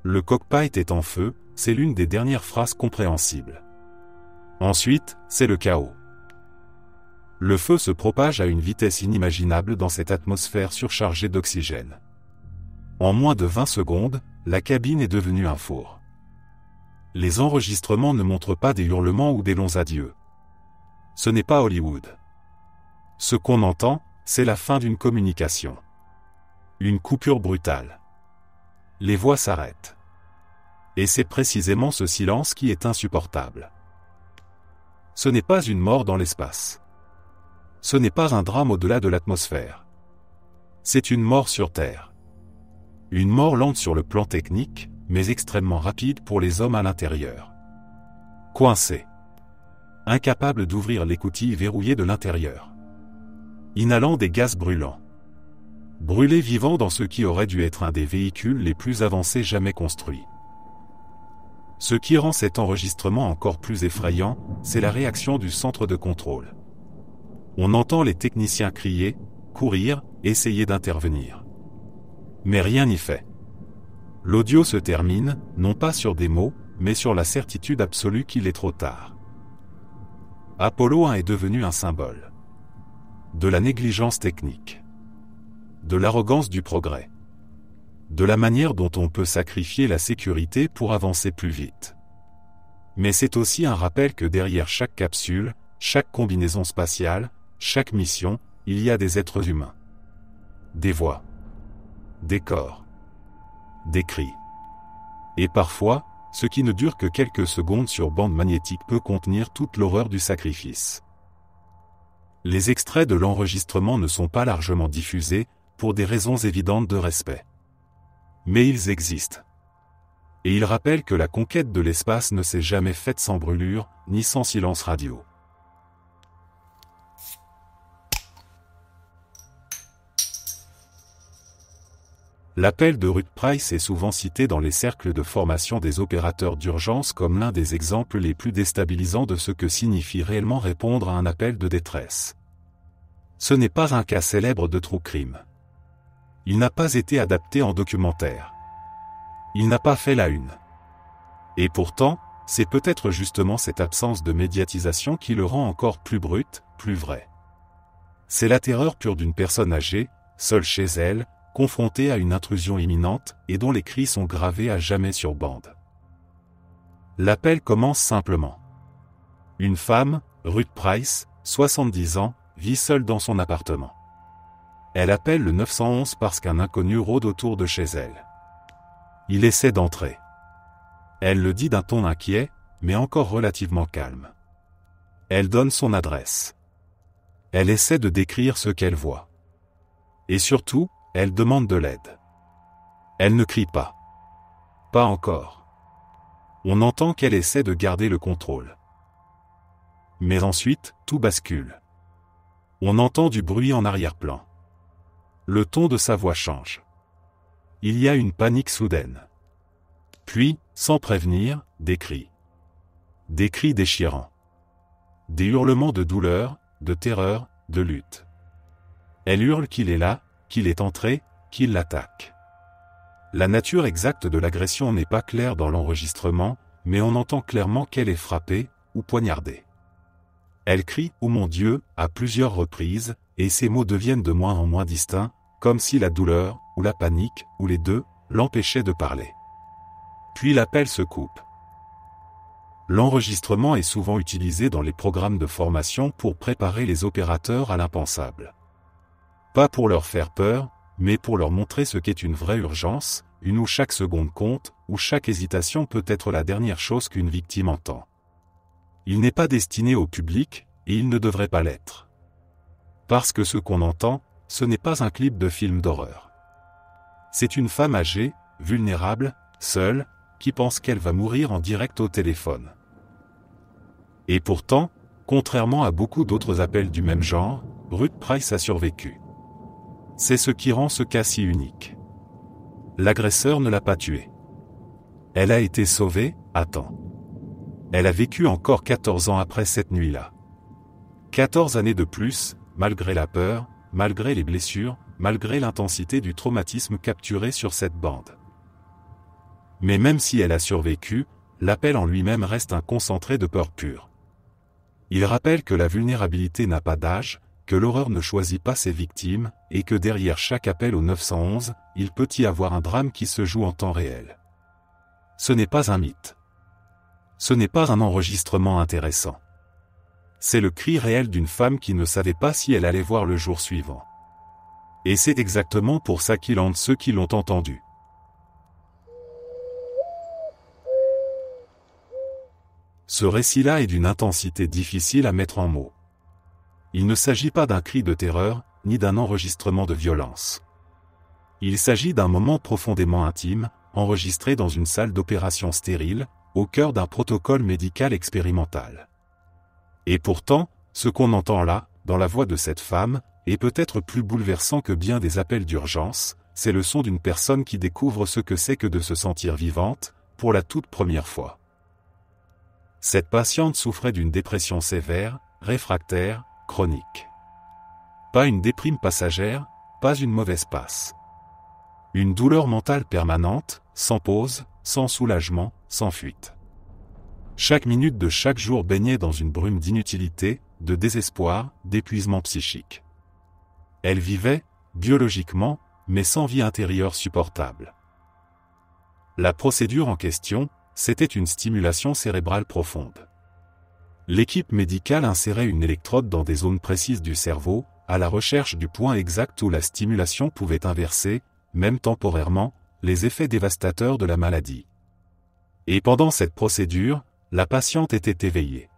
Le cockpit est en feu, c'est l'une des dernières phrases compréhensibles. Ensuite, c'est le chaos. Le feu se propage à une vitesse inimaginable dans cette atmosphère surchargée d'oxygène. En moins de 20 secondes, la cabine est devenue un four. Les enregistrements ne montrent pas des hurlements ou des longs adieux. Ce n'est pas Hollywood. Ce qu'on entend, c'est la fin d'une communication. Une coupure brutale. Les voix s'arrêtent. Et c'est précisément ce silence qui est insupportable. Ce n'est pas une mort dans l'espace. Ce n'est pas un drame au-delà de l'atmosphère. C'est une mort sur Terre. Une mort lente sur le plan technique, mais extrêmement rapide pour les hommes à l'intérieur. Coincés. Incapables d'ouvrir l'écoutille verrouillée de l'intérieur. Inhalant des gaz brûlants. Brûlés vivants dans ce qui aurait dû être un des véhicules les plus avancés jamais construits. Ce qui rend cet enregistrement encore plus effrayant, c'est la réaction du centre de contrôle. On entend les techniciens crier, courir, essayer d'intervenir. Mais rien n'y fait. L'audio se termine, non pas sur des mots, mais sur la certitude absolue qu'il est trop tard. Apollo 1 est devenu un symbole. De la négligence technique. De l'arrogance du progrès. De la manière dont on peut sacrifier la sécurité pour avancer plus vite. Mais c'est aussi un rappel que derrière chaque capsule, chaque combinaison spatiale, chaque mission, il y a des êtres humains. Des voix. Des corps. Des cris. Et parfois, ce qui ne dure que quelques secondes sur bande magnétique peut contenir toute l'horreur du sacrifice. Les extraits de l'enregistrement ne sont pas largement diffusés, pour des raisons évidentes de respect. Mais ils existent. Et ils rappellent que la conquête de l'espace ne s'est jamais faite sans brûlure, ni sans silence radio. L'appel de Ruth Price est souvent cité dans les cercles de formation des opérateurs d'urgence comme l'un des exemples les plus déstabilisants de ce que signifie réellement répondre à un appel de détresse. Ce n'est pas un cas célèbre de true crime. Il n'a pas été adapté en documentaire. Il n'a pas fait la une. Et pourtant, c'est peut-être justement cette absence de médiatisation qui le rend encore plus brut, plus vrai. C'est la terreur pure d'une personne âgée, seule chez elle, confrontée à une intrusion imminente et dont les cris sont gravés à jamais sur bande. L'appel commence simplement. Une femme, Ruth Price, 70 ans, vit seule dans son appartement. Elle appelle le 911 parce qu'un inconnu rôde autour de chez elle. Il essaie d'entrer. Elle le dit d'un ton inquiet, mais encore relativement calme. Elle donne son adresse. Elle essaie de décrire ce qu'elle voit. Et surtout, elle demande de l'aide. Elle ne crie pas. Pas encore. On entend qu'elle essaie de garder le contrôle. Mais ensuite, tout bascule. On entend du bruit en arrière-plan. Le ton de sa voix change. Il y a une panique soudaine. Puis, sans prévenir, des cris. Des cris déchirants. Des hurlements de douleur, de terreur, de lutte. Elle hurle qu'il est là, qu'il est entré, qu'il l'attaque. La nature exacte de l'agression n'est pas claire dans l'enregistrement, mais on entend clairement qu'elle est frappée, ou poignardée. Elle crie « Oh mon Dieu » à plusieurs reprises, et ses mots deviennent de moins en moins distincts, comme si la douleur, ou la panique, ou les deux, l'empêchaient de parler. Puis l'appel se coupe. L'enregistrement est souvent utilisé dans les programmes de formation pour préparer les opérateurs à l'impensable. Pas pour leur faire peur, mais pour leur montrer ce qu'est une vraie urgence, une où chaque seconde compte, où chaque hésitation peut être la dernière chose qu'une victime entend. Il n'est pas destiné au public, et il ne devrait pas l'être. Parce que ce qu'on entend, ce n'est pas un clip de film d'horreur. C'est une femme âgée, vulnérable, seule, qui pense qu'elle va mourir en direct au téléphone. Et pourtant, contrairement à beaucoup d'autres appels du même genre, Ruth Price a survécu. C'est ce qui rend ce cas si unique. L'agresseur ne l'a pas tuée. Elle a été sauvée, à temps. Elle a vécu encore 14 ans après cette nuit-là. 14 années de plus, malgré la peur, malgré les blessures, malgré l'intensité du traumatisme capturé sur cette bande. Mais même si elle a survécu, l'appel en lui-même reste un concentré de peur pure. Il rappelle que la vulnérabilité n'a pas d'âge, que l'horreur ne choisit pas ses victimes, et que derrière chaque appel au 911, il peut y avoir un drame qui se joue en temps réel. Ce n'est pas un mythe. Ce n'est pas un enregistrement intéressant. C'est le cri réel d'une femme qui ne savait pas si elle allait voir le jour suivant. Et c'est exactement pour ça qu'il hante ceux qui l'ont entendu. Ce récit-là est d'une intensité difficile à mettre en mots. Il ne s'agit pas d'un cri de terreur, ni d'un enregistrement de violence. Il s'agit d'un moment profondément intime, enregistré dans une salle d'opération stérile, au cœur d'un protocole médical expérimental. Et pourtant, ce qu'on entend là, dans la voix de cette femme, est peut-être plus bouleversant que bien des appels d'urgence, c'est le son d'une personne qui découvre ce que c'est que de se sentir vivante, pour la toute première fois. Cette patiente souffrait d'une dépression sévère, réfractaire, chronique. Pas une déprime passagère, pas une mauvaise passe. Une douleur mentale permanente, sans pause, sans soulagement, sans fuite. Chaque minute de chaque jour baignait dans une brume d'inutilité, de désespoir, d'épuisement psychique. Elle vivait, biologiquement, mais sans vie intérieure supportable. La procédure en question, c'était une stimulation cérébrale profonde. L'équipe médicale insérait une électrode dans des zones précises du cerveau, à la recherche du point exact où la stimulation pouvait inverser, même temporairement, les effets dévastateurs de la maladie. Et pendant cette procédure, la patiente était éveillée.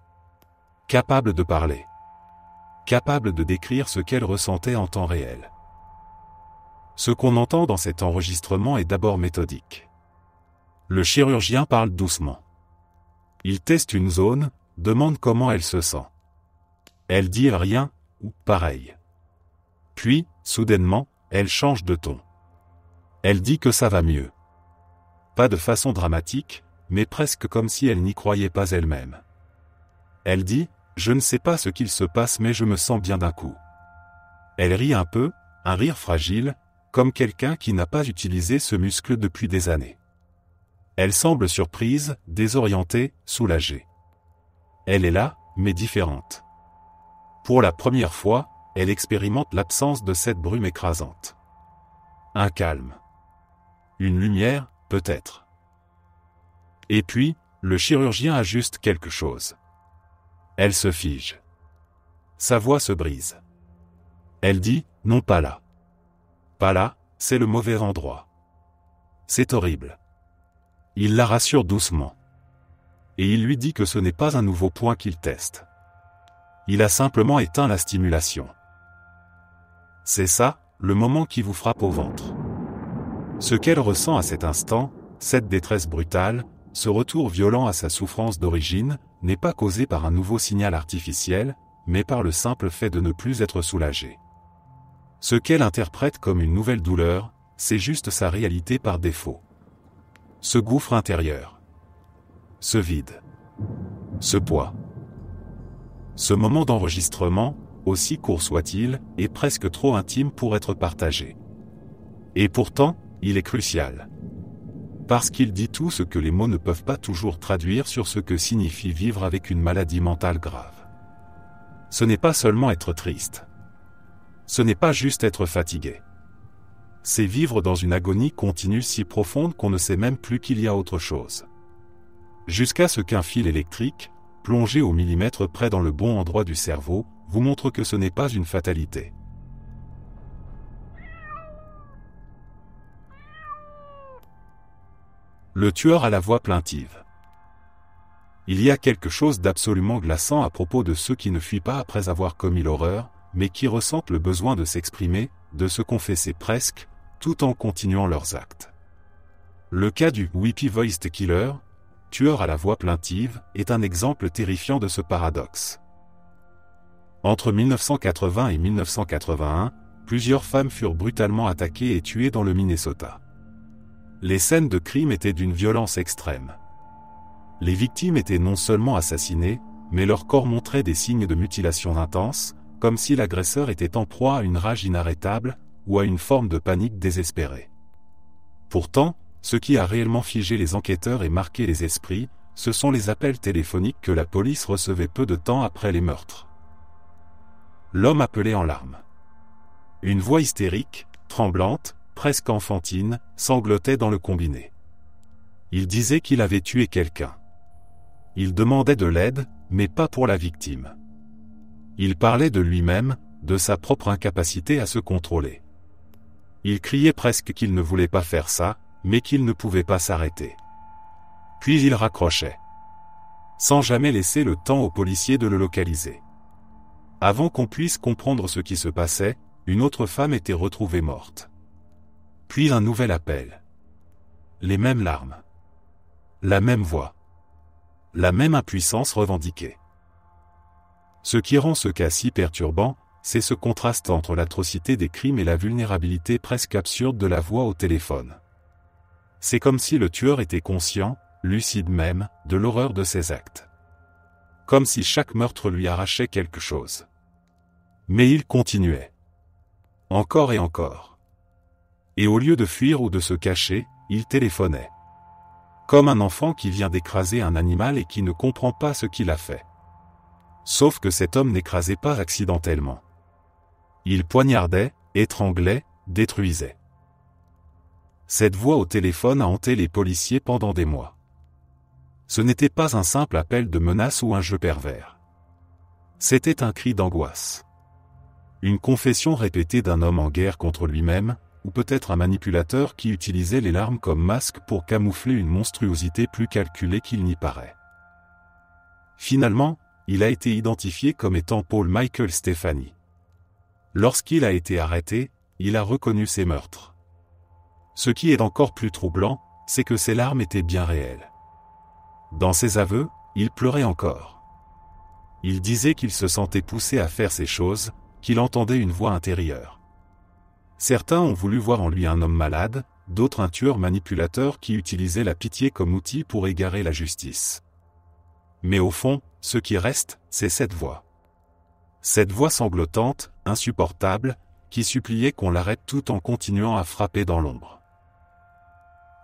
Capable de parler. Capable de décrire ce qu'elle ressentait en temps réel. Ce qu'on entend dans cet enregistrement est d'abord méthodique. Le chirurgien parle doucement. Il teste une zone, demande comment elle se sent. Elle dit rien, ou pareil. Puis, soudainement, elle change de ton. Elle dit que ça va mieux. Pas de façon dramatique, mais presque comme si elle n'y croyait pas elle-même. Elle dit, « Je ne sais pas ce qu'il se passe mais je me sens bien d'un coup. » Elle rit un peu, un rire fragile, comme quelqu'un qui n'a pas utilisé ce muscle depuis des années. Elle semble surprise, désorientée, soulagée. Elle est là, mais différente. Pour la première fois, elle expérimente l'absence de cette brume écrasante. Un calme. Une lumière, peut-être. Et puis, le chirurgien ajuste quelque chose. Elle se fige. Sa voix se brise. Elle dit, non pas là. Pas là, c'est le mauvais endroit. C'est horrible. Il la rassure doucement. Et il lui dit que ce n'est pas un nouveau point qu'il teste. Il a simplement éteint la stimulation. C'est ça, le moment qui vous frappe au ventre. Ce qu'elle ressent à cet instant, cette détresse brutale, ce retour violent à sa souffrance d'origine, n'est pas causé par un nouveau signal artificiel, mais par le simple fait de ne plus être soulagée. Ce qu'elle interprète comme une nouvelle douleur, c'est juste sa réalité par défaut. Ce gouffre intérieur. Ce vide. Ce poids. Ce moment d'enregistrement, aussi court soit-il, est presque trop intime pour être partagé. Et pourtant, il est crucial. Parce qu'il dit tout ce que les mots ne peuvent pas toujours traduire sur ce que signifie vivre avec une maladie mentale grave. Ce n'est pas seulement être triste. Ce n'est pas juste être fatigué. C'est vivre dans une agonie continue si profonde qu'on ne sait même plus qu'il y a autre chose. Jusqu'à ce qu'un fil électrique, plongé au millimètre près dans le bon endroit du cerveau, vous montre que ce n'est pas une fatalité. Le tueur a la voix plaintive. Il y a quelque chose d'absolument glaçant à propos de ceux qui ne fuient pas après avoir commis l'horreur, mais qui ressentent le besoin de s'exprimer, de se confesser presque, tout en continuant leurs actes. Le cas du Weepy Voiced Killer, tueur à la voix plaintive, est un exemple terrifiant de ce paradoxe. Entre 1980 et 1981, plusieurs femmes furent brutalement attaquées et tuées dans le Minnesota. Les scènes de crime étaient d'une violence extrême. Les victimes étaient non seulement assassinées, mais leur corps montrait des signes de mutilation intense, comme si l'agresseur était en proie à une rage inarrêtable, ou à une forme de panique désespérée. Pourtant, ce qui a réellement figé les enquêteurs et marqué les esprits, ce sont les appels téléphoniques que la police recevait peu de temps après les meurtres. L'homme appelait en larmes. Une voix hystérique, tremblante, presque enfantine, sanglotait dans le combiné. Il disait qu'il avait tué quelqu'un. Il demandait de l'aide, mais pas pour la victime. Il parlait de lui-même, de sa propre incapacité à se contrôler. Il criait presque qu'il ne voulait pas faire ça, mais qu'il ne pouvait pas s'arrêter. Puis il raccrochait, sans jamais laisser le temps aux policiers de le localiser. Avant qu'on puisse comprendre ce qui se passait, une autre femme était retrouvée morte. Puis un nouvel appel. Les mêmes larmes. La même voix. La même impuissance revendiquée. Ce qui rend ce cas si perturbant, c'est ce contraste entre l'atrocité des crimes et la vulnérabilité presque absurde de la voix au téléphone. C'est comme si le tueur était conscient, lucide même, de l'horreur de ses actes. Comme si chaque meurtre lui arrachait quelque chose. Mais il continuait. Encore et encore. Et au lieu de fuir ou de se cacher, il téléphonait. Comme un enfant qui vient d'écraser un animal et qui ne comprend pas ce qu'il a fait. Sauf que cet homme n'écrasait pas accidentellement. Il poignardait, étranglait, détruisait. Cette voix au téléphone a hanté les policiers pendant des mois. Ce n'était pas un simple appel de menace ou un jeu pervers. C'était un cri d'angoisse. Une confession répétée d'un homme en guerre contre lui-même, ou peut-être un manipulateur qui utilisait les larmes comme masque pour camoufler une monstruosité plus calculée qu'il n'y paraît. Finalement, il a été identifié comme étant Paul Michael Stefani. Lorsqu'il a été arrêté, il a reconnu ses meurtres. Ce qui est encore plus troublant, c'est que ses larmes étaient bien réelles. Dans ses aveux, il pleurait encore. Il disait qu'il se sentait poussé à faire ces choses, qu'il entendait une voix intérieure. Certains ont voulu voir en lui un homme malade, d'autres un tueur manipulateur qui utilisait la pitié comme outil pour égarer la justice. Mais au fond, ce qui reste, c'est cette voix. Cette voix sanglotante, insupportable, qui suppliait qu'on l'arrête tout en continuant à frapper dans l'ombre.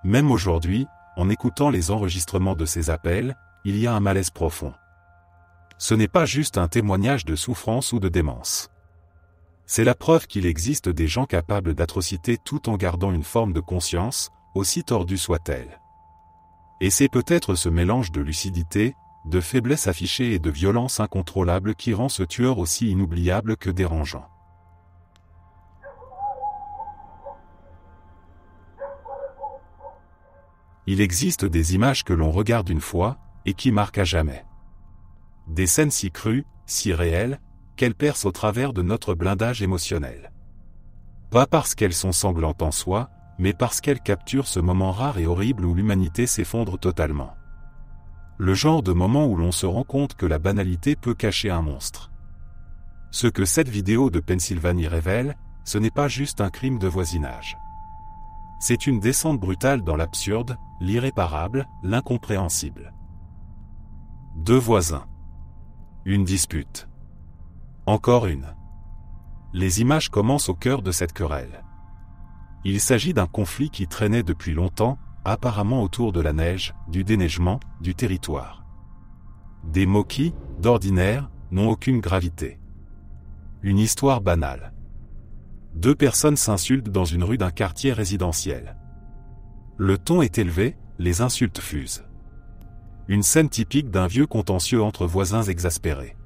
Même aujourd'hui, en écoutant les enregistrements de ces appels, il y a un malaise profond. Ce n'est pas juste un témoignage de souffrance ou de démence. C'est la preuve qu'il existe des gens capables d'atrocités tout en gardant une forme de conscience, aussi tordue soit-elle. Et c'est peut-être ce mélange de lucidité, de faiblesse affichée et de violence incontrôlable qui rend ce tueur aussi inoubliable que dérangeant. Il existe des images que l'on regarde une fois, et qui marquent à jamais. Des scènes si crues, si réelles, qu'elles percent au travers de notre blindage émotionnel. Pas parce qu'elles sont sanglantes en soi, mais parce qu'elles capturent ce moment rare et horrible où l'humanité s'effondre totalement. Le genre de moment où l'on se rend compte que la banalité peut cacher un monstre. Ce que cette vidéo de Pennsylvanie révèle, ce n'est pas juste un crime de voisinage. C'est une descente brutale dans l'absurde, l'irréparable, l'incompréhensible. Deux voisins. Une dispute. Encore une. Les images commencent au cœur de cette querelle. Il s'agit d'un conflit qui traînait depuis longtemps, apparemment autour de la neige, du déneigement, du territoire. Des mots qui, d'ordinaire, n'ont aucune gravité. Une histoire banale. Deux personnes s'insultent dans une rue d'un quartier résidentiel. Le ton est élevé, les insultes fusent. Une scène typique d'un vieux contentieux entre voisins exaspérés.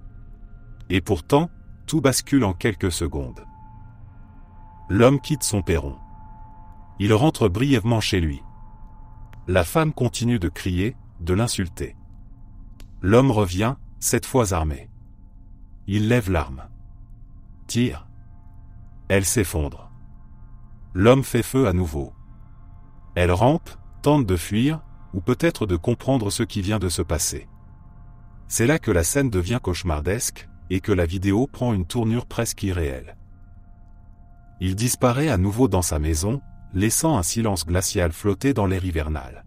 Et pourtant, tout bascule en quelques secondes. L'homme quitte son perron. Il rentre brièvement chez lui. La femme continue de crier, de l'insulter. L'homme revient, cette fois armé. Il lève l'arme. sortir. Elle s'effondre. L'homme fait feu à nouveau. Elle rampe, tente de fuir, ou peut-être de comprendre ce qui vient de se passer. C'est là que la scène devient cauchemardesque, et que la vidéo prend une tournure presque irréelle. Il disparaît à nouveau dans sa maison, laissant un silence glacial flotter dans l'air hivernal.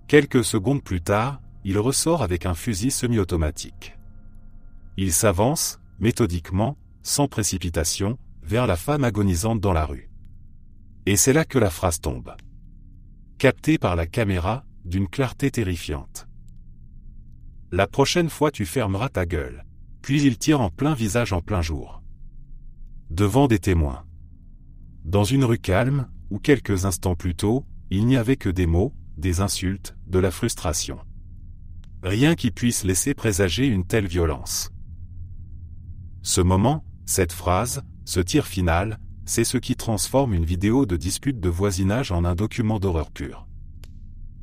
Quelques secondes plus tard, il ressort avec un fusil semi-automatique. Il s'avance, méthodiquement, sans précipitation, vers la femme agonisante dans la rue. Et c'est là que la phrase tombe. Captée par la caméra, d'une clarté terrifiante. La prochaine fois tu fermeras ta gueule. Puis il tire en plein visage en plein jour. Devant des témoins. Dans une rue calme, où quelques instants plus tôt, il n'y avait que des mots, des insultes, de la frustration. Rien qui puisse laisser présager une telle violence. Ce moment, cette phrase, ce tir final, c'est ce qui transforme une vidéo de dispute de voisinage en un document d'horreur pure.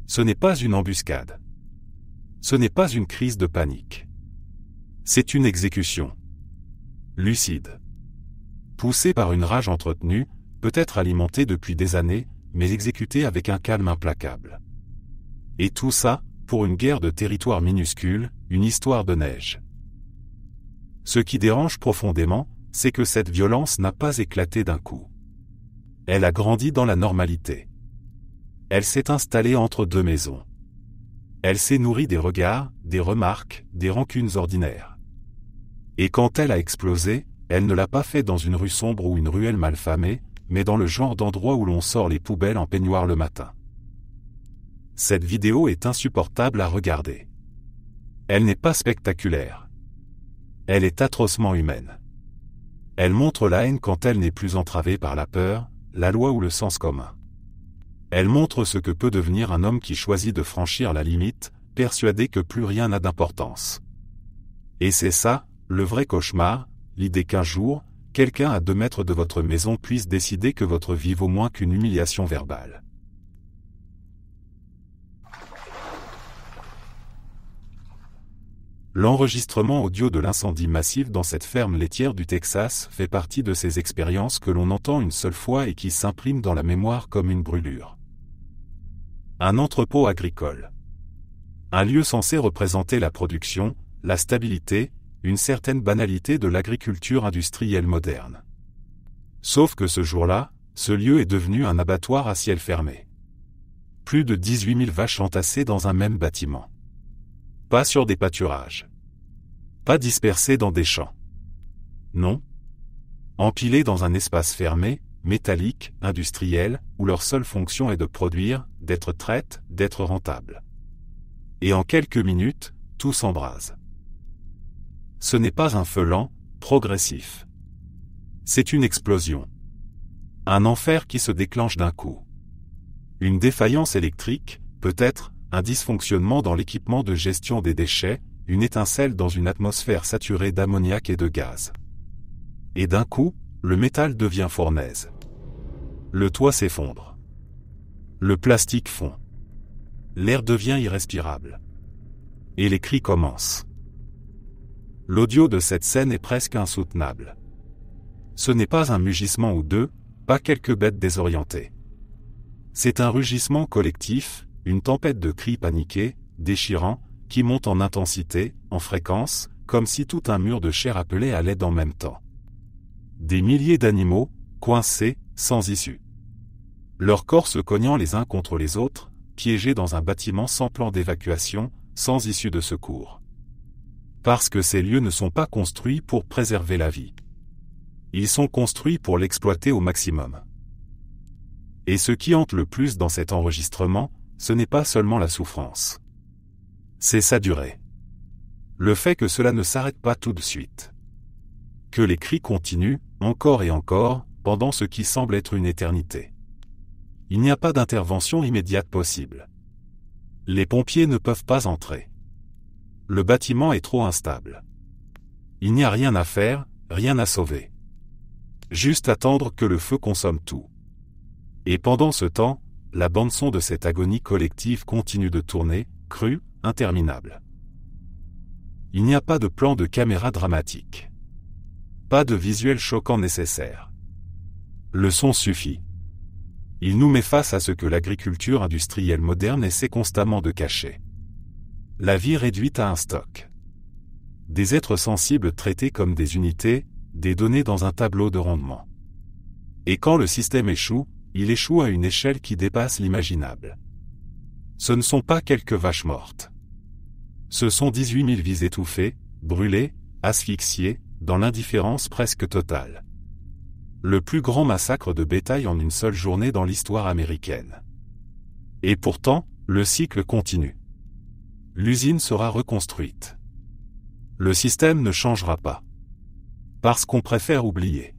Ce n'est pas une embuscade. Ce n'est pas une crise de panique. C'est une exécution. Lucide. Poussée par une rage entretenue, peut-être alimentée depuis des années, mais exécutée avec un calme implacable. Et tout ça, pour une guerre de territoire minuscule, une histoire de neige. Ce qui dérange profondément, c'est que cette violence n'a pas éclaté d'un coup. Elle a grandi dans la normalité. Elle s'est installée entre deux maisons. Elle s'est nourrie des regards, des remarques, des rancunes ordinaires. Et quand elle a explosé, elle ne l'a pas fait dans une rue sombre ou une ruelle malfamée, mais dans le genre d'endroit où l'on sort les poubelles en peignoir le matin. Cette vidéo est insupportable à regarder. Elle n'est pas spectaculaire. Elle est atrocement humaine. Elle montre la haine quand elle n'est plus entravée par la peur, la loi ou le sens commun. Elle montre ce que peut devenir un homme qui choisit de franchir la limite, persuadé que plus rien n'a d'importance. Et c'est ça, le vrai cauchemar, l'idée qu'un jour, quelqu'un à 2 mètres de votre maison puisse décider que votre vie vaut moins qu'une humiliation verbale. L'enregistrement audio de l'incendie massif dans cette ferme laitière du Texas fait partie de ces expériences que l'on entend une seule fois et qui s'impriment dans la mémoire comme une brûlure. Un entrepôt agricole. Un lieu censé représenter la production, la stabilité, une certaine banalité de l'agriculture industrielle moderne. Sauf que ce jour-là, ce lieu est devenu un abattoir à ciel fermé. Plus de 18 000 vaches entassées dans un même bâtiment. Pas sur des pâturages. Pas dispersées dans des champs. Non. Empilées dans un espace fermé, métallique, industriel, où leur seule fonction est de produire, d'être traite, d'être rentable. Et en quelques minutes, tout s'embrase. Ce n'est pas un feu lent, progressif. C'est une explosion. Un enfer qui se déclenche d'un coup. Une défaillance électrique, peut-être, un dysfonctionnement dans l'équipement de gestion des déchets, une étincelle dans une atmosphère saturée d'ammoniac et de gaz. Et d'un coup, le métal devient fournaise. Le toit s'effondre. Le plastique fond. L'air devient irrespirable. Et les cris commencent. L'audio de cette scène est presque insoutenable. Ce n'est pas un mugissement ou deux, pas quelques bêtes désorientées. C'est un rugissement collectif, une tempête de cris paniqués, déchirants, qui monte en intensité, en fréquence, comme si tout un mur de chair appelait à l'aide en même temps. Des milliers d'animaux, coincés, sans issue. Leurs corps se cognant les uns contre les autres, piégés dans un bâtiment sans plan d'évacuation, sans issue de secours. Parce que ces lieux ne sont pas construits pour préserver la vie. Ils sont construits pour l'exploiter au maximum. Et ce qui hante le plus dans cet enregistrement, ce n'est pas seulement la souffrance. C'est sa durée. Le fait que cela ne s'arrête pas tout de suite. Que les cris continuent, encore et encore, pendant ce qui semble être une éternité. Il n'y a pas d'intervention immédiate possible. Les pompiers ne peuvent pas entrer. Le bâtiment est trop instable. Il n'y a rien à faire, rien à sauver. Juste attendre que le feu consomme tout. Et pendant ce temps, la bande-son de cette agonie collective continue de tourner, crue, interminable. Il n'y a pas de plan de caméra dramatique. Pas de visuel choquant nécessaire. Le son suffit. Il nous met face à ce que l'agriculture industrielle moderne essaie constamment de cacher. La vie réduite à un stock. Des êtres sensibles traités comme des unités, des données dans un tableau de rendement. Et quand le système échoue, il échoue à une échelle qui dépasse l'imaginable. Ce ne sont pas quelques vaches mortes. Ce sont 18 000 vies étouffées, brûlées, asphyxiées, dans l'indifférence presque totale. Le plus grand massacre de bétail en une seule journée dans l'histoire américaine. Et pourtant, le cycle continue. L'usine sera reconstruite. Le système ne changera pas. Parce qu'on préfère oublier.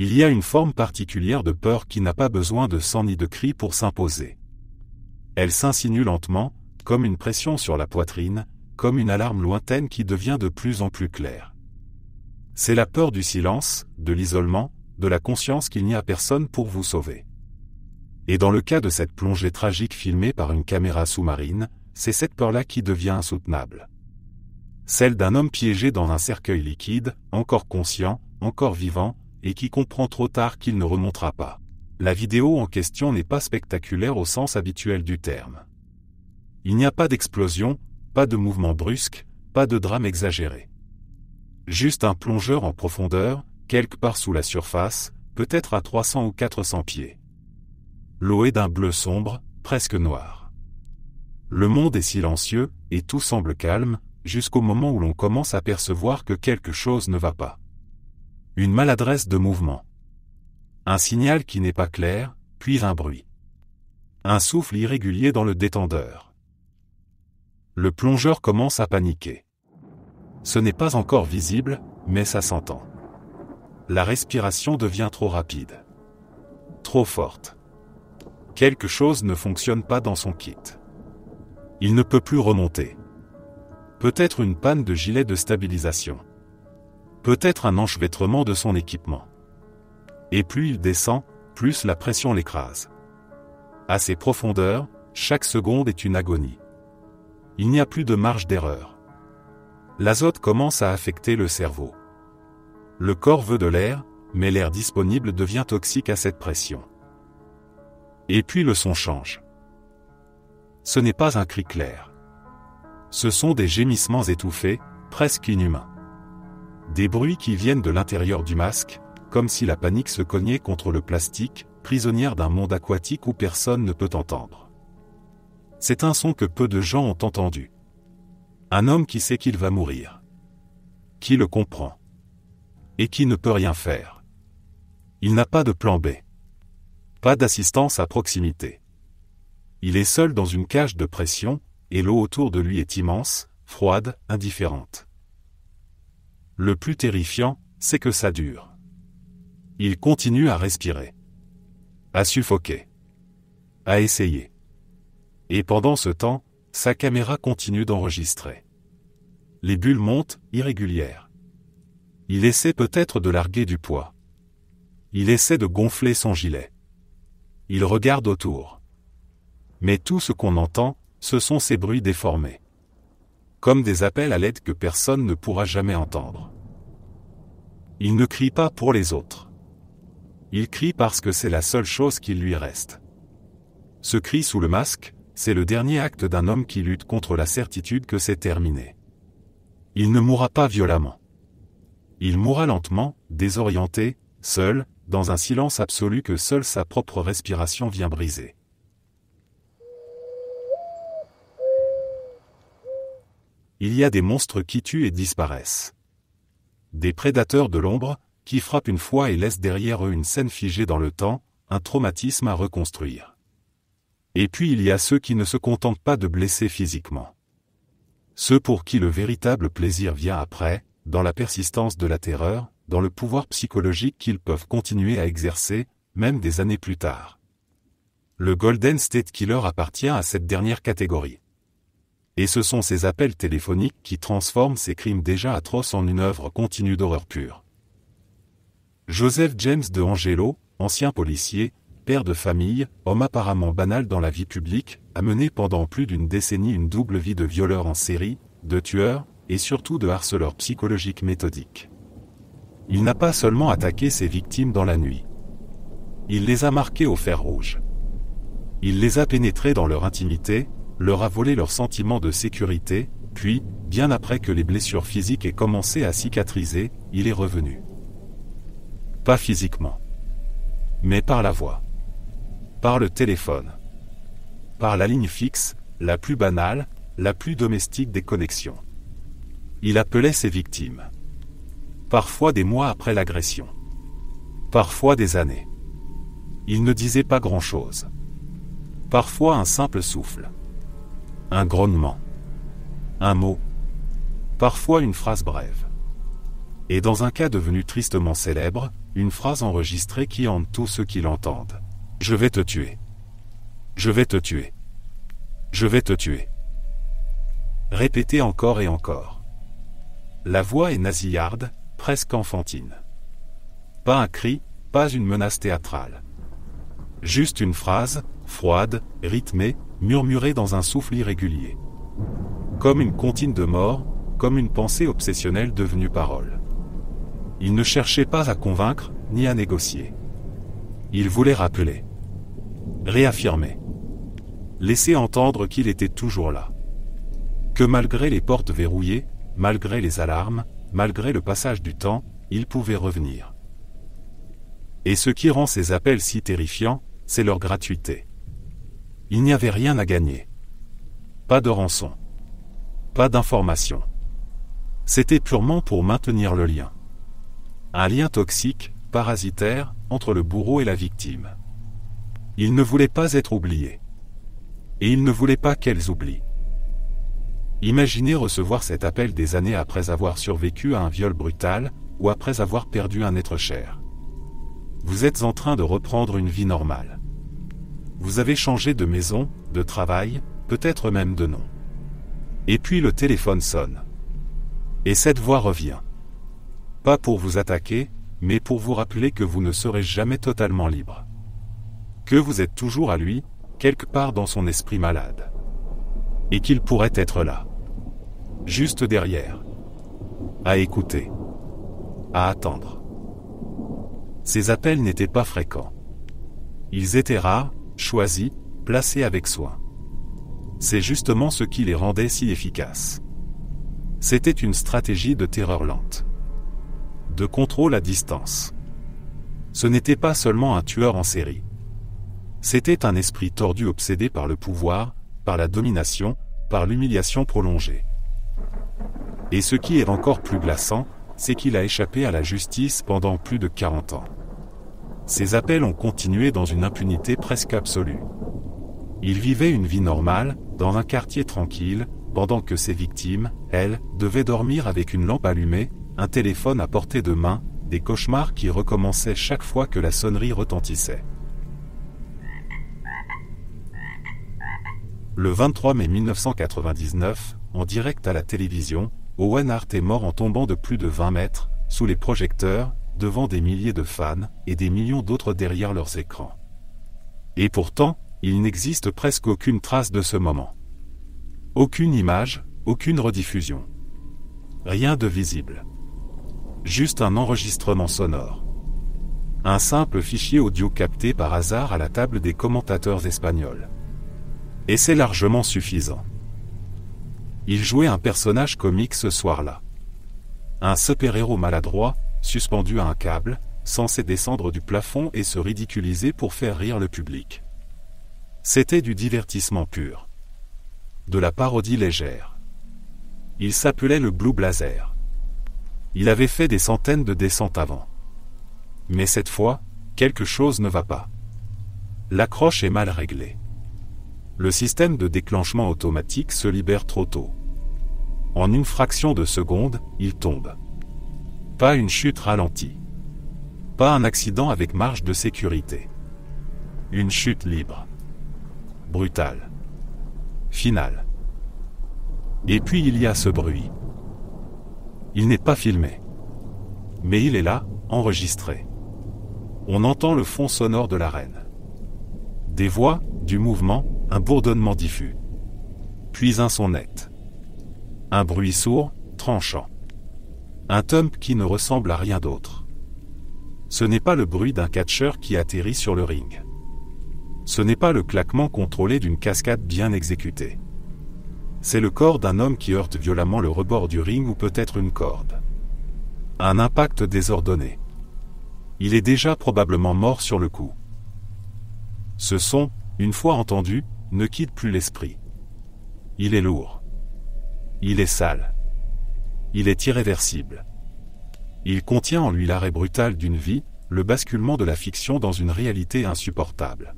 Il y a une forme particulière de peur qui n'a pas besoin de sang ni de cris pour s'imposer. Elle s'insinue lentement, comme une pression sur la poitrine, comme une alarme lointaine qui devient de plus en plus claire. C'est la peur du silence, de l'isolement, de la conscience qu'il n'y a personne pour vous sauver. Et dans le cas de cette plongée tragique filmée par une caméra sous-marine, c'est cette peur-là qui devient insoutenable. Celle d'un homme piégé dans un cercueil liquide, encore conscient, encore vivant, et qui comprend trop tard qu'il ne remontera pas. La vidéo en question n'est pas spectaculaire au sens habituel du terme. Il n'y a pas d'explosion, pas de mouvement brusque, pas de drame exagéré. Juste un plongeur en profondeur, quelque part sous la surface, peut-être à 300 ou 400 pieds. L'eau est d'un bleu sombre, presque noir. Le monde est silencieux, et tout semble calme, jusqu'au moment où l'on commence à percevoir que quelque chose ne va pas. Une maladresse de mouvement. Un signal qui n'est pas clair, puis un bruit. Un souffle irrégulier dans le détendeur. Le plongeur commence à paniquer. Ce n'est pas encore visible, mais ça s'entend. La respiration devient trop rapide. Trop forte. Quelque chose ne fonctionne pas dans son kit. Il ne peut plus remonter. Peut-être une panne de gilet de stabilisation. Peut-être un enchevêtrement de son équipement. Et plus il descend, plus la pression l'écrase. À ces profondeurs, chaque seconde est une agonie. Il n'y a plus de marge d'erreur. L'azote commence à affecter le cerveau. Le corps veut de l'air, mais l'air disponible devient toxique à cette pression. Et puis le son change. Ce n'est pas un cri clair. Ce sont des gémissements étouffés, presque inhumains. Des bruits qui viennent de l'intérieur du masque, comme si la panique se cognait contre le plastique, prisonnière d'un monde aquatique où personne ne peut entendre. C'est un son que peu de gens ont entendu. Un homme qui sait qu'il va mourir. Qui le comprend. Et qui ne peut rien faire. Il n'a pas de plan B. Pas d'assistance à proximité. Il est seul dans une cage de pression, et l'eau autour de lui est immense, froide, indifférente. Le plus terrifiant, c'est que ça dure. Il continue à respirer. À suffoquer. À essayer. Et pendant ce temps, sa caméra continue d'enregistrer. Les bulles montent, irrégulières. Il essaie peut-être de larguer du poids. Il essaie de gonfler son gilet. Il regarde autour. Mais tout ce qu'on entend, ce sont ces bruits déformés. Comme des appels à l'aide que personne ne pourra jamais entendre. Il ne crie pas pour les autres. Il crie parce que c'est la seule chose qui lui reste. Ce cri sous le masque, c'est le dernier acte d'un homme qui lutte contre la certitude que c'est terminé. Il ne mourra pas violemment. Il mourra lentement, désorienté, seul, dans un silence absolu que seule sa propre respiration vient briser. Il y a des monstres qui tuent et disparaissent. Des prédateurs de l'ombre, qui frappent une fois et laissent derrière eux une scène figée dans le temps, un traumatisme à reconstruire. Et puis il y a ceux qui ne se contentent pas de blesser physiquement. Ceux pour qui le véritable plaisir vient après, dans la persistance de la terreur, dans le pouvoir psychologique qu'ils peuvent continuer à exercer, même des années plus tard. Le Golden State Killer appartient à cette dernière catégorie. Et ce sont ces appels téléphoniques qui transforment ces crimes déjà atroces en une œuvre continue d'horreur pure. Joseph James de Angelo, ancien policier, père de famille, homme apparemment banal dans la vie publique, a mené pendant plus d'une décennie une double vie de violeur en série, de tueur, et surtout de harceleur psychologique méthodique. Il n'a pas seulement attaqué ses victimes dans la nuit. Il les a marquées au fer rouge. Il les a pénétrées dans leur intimité, leur a volé leur sentiment de sécurité, puis, bien après que les blessures physiques aient commencé à cicatriser, il est revenu. Pas physiquement. Mais par la voix. Par le téléphone. Par la ligne fixe, la plus banale, la plus domestique des connexions. Il appelait ses victimes. Parfois des mois après l'agression. Parfois des années. Il ne disait pas grand-chose. Parfois un simple souffle. Un grognement. Un mot. Parfois une phrase brève. Et dans un cas devenu tristement célèbre, une phrase enregistrée qui hante tous ceux qui l'entendent. « Je vais te tuer. Je vais te tuer. Je vais te tuer. » Répétée encore et encore. La voix est nasillarde, presque enfantine. Pas un cri, pas une menace théâtrale. Juste une phrase, froide, rythmée, murmurée dans un souffle irrégulier. Comme une comptine de mort, comme une pensée obsessionnelle devenue parole. Il ne cherchait pas à convaincre, ni à négocier. Il voulait rappeler. Réaffirmer. Laisser entendre qu'il était toujours là. Que malgré les portes verrouillées, malgré les alarmes, malgré le passage du temps, il pouvait revenir. Et ce qui rend ces appels si terrifiants, c'est leur gratuité. Il n'y avait rien à gagner. Pas de rançon. Pas d'information. C'était purement pour maintenir le lien. Un lien toxique, parasitaire, entre le bourreau et la victime. Il ne voulait pas être oublié. Et il ne voulait pas qu'elles oublient. Imaginez recevoir cet appel des années après avoir survécu à un viol brutal, ou après avoir perdu un être cher. Vous êtes en train de reprendre une vie normale. Vous avez changé de maison, de travail, peut-être même de nom. Et puis le téléphone sonne. Et cette voix revient. Pas pour vous attaquer, mais pour vous rappeler que vous ne serez jamais totalement libre. Que vous êtes toujours à lui, quelque part dans son esprit malade. Et qu'il pourrait être là. Juste derrière. À écouter. À attendre. Ces appels n'étaient pas fréquents. Ils étaient rares, choisis, placés avec soin. C'est justement ce qui les rendait si efficaces. C'était une stratégie de terreur lente. De contrôle à distance. Ce n'était pas seulement un tueur en série. C'était un esprit tordu obsédé par le pouvoir, par la domination, par l'humiliation prolongée. Et ce qui est encore plus glaçant, c'est qu'il a échappé à la justice pendant plus de 40 ans. Ces appels ont continué dans une impunité presque absolue. Il vivait une vie normale, dans un quartier tranquille, pendant que ses victimes, elles, devaient dormir avec une lampe allumée, un téléphone à portée de main, des cauchemars qui recommençaient chaque fois que la sonnerie retentissait. Le 23 mai 1999, en direct à la télévision, Owen Hart est mort en tombant de plus de 20 mètres, sous les projecteurs, devant des milliers de fans, et des millions d'autres derrière leurs écrans. Et pourtant, il n'existe presque aucune trace de ce moment. Aucune image, aucune rediffusion. Rien de visible. Juste un enregistrement sonore. Un simple fichier audio capté par hasard à la table des commentateurs espagnols. Et c'est largement suffisant. Il jouait un personnage comique ce soir-là. Un super-héros maladroit, suspendu à un câble, censé descendre du plafond et se ridiculiser pour faire rire le public. C'était du divertissement pur. De la parodie légère. Il s'appelait le Blue Blazer. Il avait fait des centaines de descentes avant. Mais cette fois, quelque chose ne va pas. L'accroche est mal réglée. Le système de déclenchement automatique se libère trop tôt. En une fraction de seconde, il tombe. Pas une chute ralentie. Pas un accident avec marge de sécurité. Une chute libre. Brutale. Finale. Et puis il y a ce bruit. Il n'est pas filmé. Mais il est là, enregistré. On entend le fond sonore de l'arène. Des voix, du mouvement, un bourdonnement diffus. Puis un son net. Un bruit sourd, tranchant. Un thump qui ne ressemble à rien d'autre. Ce n'est pas le bruit d'un catcheur qui atterrit sur le ring. Ce n'est pas le claquement contrôlé d'une cascade bien exécutée. C'est le corps d'un homme qui heurte violemment le rebord du ring ou peut-être une corde. Un impact désordonné. Il est déjà probablement mort sur le coup. Ce son, une fois entendu, ne quitte plus l'esprit. Il est lourd. Il est sale. Il est irréversible. Il contient en lui l'arrêt brutal d'une vie, le basculement de la fiction dans une réalité insupportable.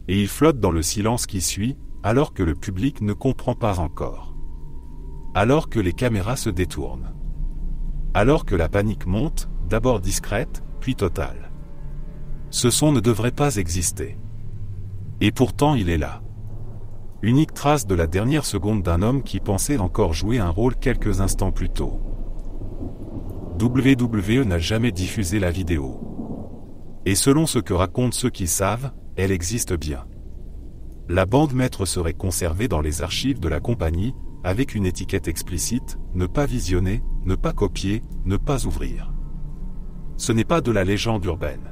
Et il flotte dans le silence qui suit, alors que le public ne comprend pas encore. Alors que les caméras se détournent. Alors que la panique monte, d'abord discrète, puis totale. Ce son ne devrait pas exister. Et pourtant il est là. Unique trace de la dernière seconde d'un homme qui pensait encore jouer un rôle quelques instants plus tôt. WWE n'a jamais diffusé la vidéo. Et selon ce que racontent ceux qui savent, elle existe bien. La bande maître serait conservée dans les archives de la compagnie, avec une étiquette explicite, ne pas visionner, ne pas copier, ne pas ouvrir. Ce n'est pas de la légende urbaine.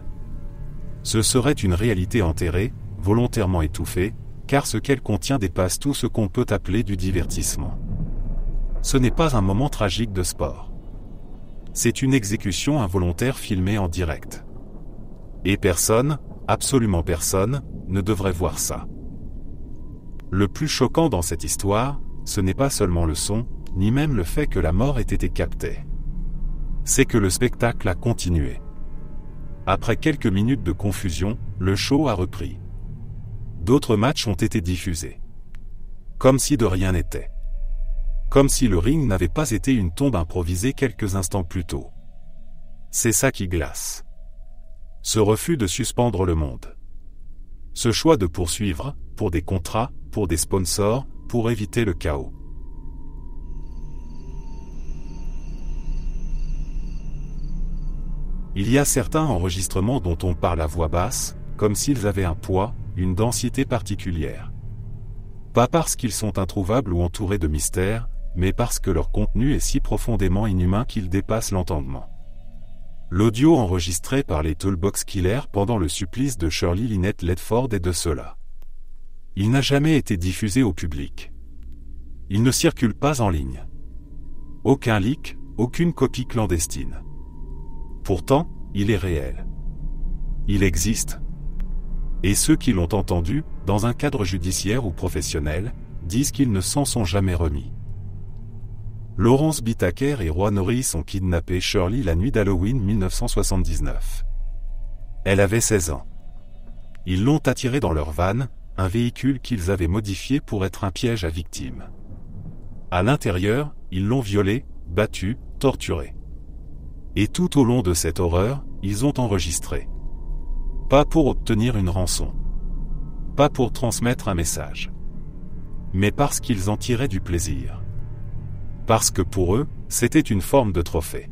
Ce serait une réalité enterrée, volontairement étouffée, car ce qu'elle contient dépasse tout ce qu'on peut appeler du divertissement. Ce n'est pas un moment tragique de sport. C'est une exécution involontaire filmée en direct. Et personne, absolument personne, ne devrait voir ça. Le plus choquant dans cette histoire, ce n'est pas seulement le son, ni même le fait que la mort ait été captée. C'est que le spectacle a continué. Après quelques minutes de confusion, le show a repris. D'autres matchs ont été diffusés. Comme si de rien n'était. Comme si le ring n'avait pas été une tombe improvisée quelques instants plus tôt. C'est ça qui glace. Ce refus de suspendre le monde. Ce choix de poursuivre, pour des contrats, pour des sponsors, pour éviter le chaos. Il y a certains enregistrements dont on parle à voix basse, comme s'ils avaient un poids, une densité particulière. Pas parce qu'ils sont introuvables ou entourés de mystères, mais parce que leur contenu est si profondément inhumain qu'il dépasse l'entendement. L'audio enregistré par les Toolbox Killers pendant le supplice de Shirley Lynette Ledford est de cela. Il n'a jamais été diffusé au public. Il ne circule pas en ligne. Aucun leak, aucune copie clandestine. Pourtant, il est réel. Il existe. Et ceux qui l'ont entendu, dans un cadre judiciaire ou professionnel, disent qu'ils ne s'en sont jamais remis. Lawrence B. Tucker et Roy Norris ont kidnappé Shirley la nuit d'Halloween 1979. Elle avait 16 ans. Ils l'ont attirée dans leur van, un véhicule qu'ils avaient modifié pour être un piège à victimes. À l'intérieur, ils l'ont violée, battue, torturée. Et tout au long de cette horreur, ils ont enregistré. Pas pour obtenir une rançon. Pas pour transmettre un message. Mais parce qu'ils en tiraient du plaisir. Parce que pour eux, c'était une forme de trophée.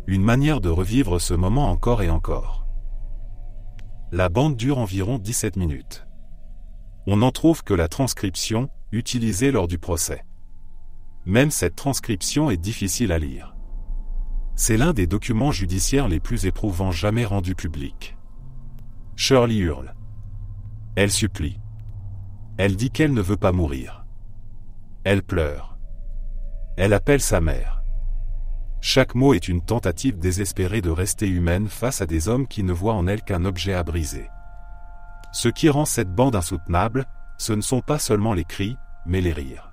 Une manière de revivre ce moment encore et encore. La bande dure environ 17 minutes. On n'en trouve que la transcription, utilisée lors du procès. Même cette transcription est difficile à lire. C'est l'un des documents judiciaires les plus éprouvants jamais rendus publics. Shirley hurle. Elle supplie. Elle dit qu'elle ne veut pas mourir. Elle pleure. Elle appelle sa mère. Chaque mot est une tentative désespérée de rester humaine face à des hommes qui ne voient en elle qu'un objet à briser. Ce qui rend cette bande insoutenable, ce ne sont pas seulement les cris, mais les rires.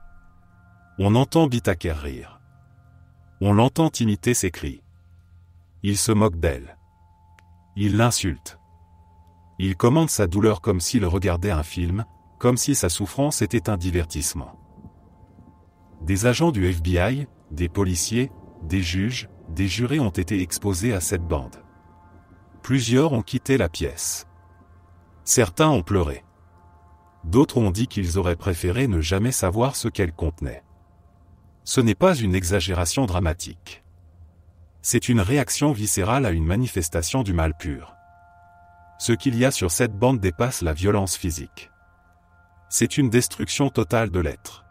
On entend B. Tucker rire. On l'entend imiter ses cris. Il se moque d'elle. Il l'insulte. Il commente sa douleur comme s'il regardait un film, comme si sa souffrance était un divertissement. Des agents du FBI, des policiers, des juges, des jurés ont été exposés à cette bande. Plusieurs ont quitté la pièce. Certains ont pleuré. D'autres ont dit qu'ils auraient préféré ne jamais savoir ce qu'elle contenait. Ce n'est pas une exagération dramatique. C'est une réaction viscérale à une manifestation du mal pur. ce qu'il y a sur cette bande dépasse la violence physique. C'est une destruction totale de l'être.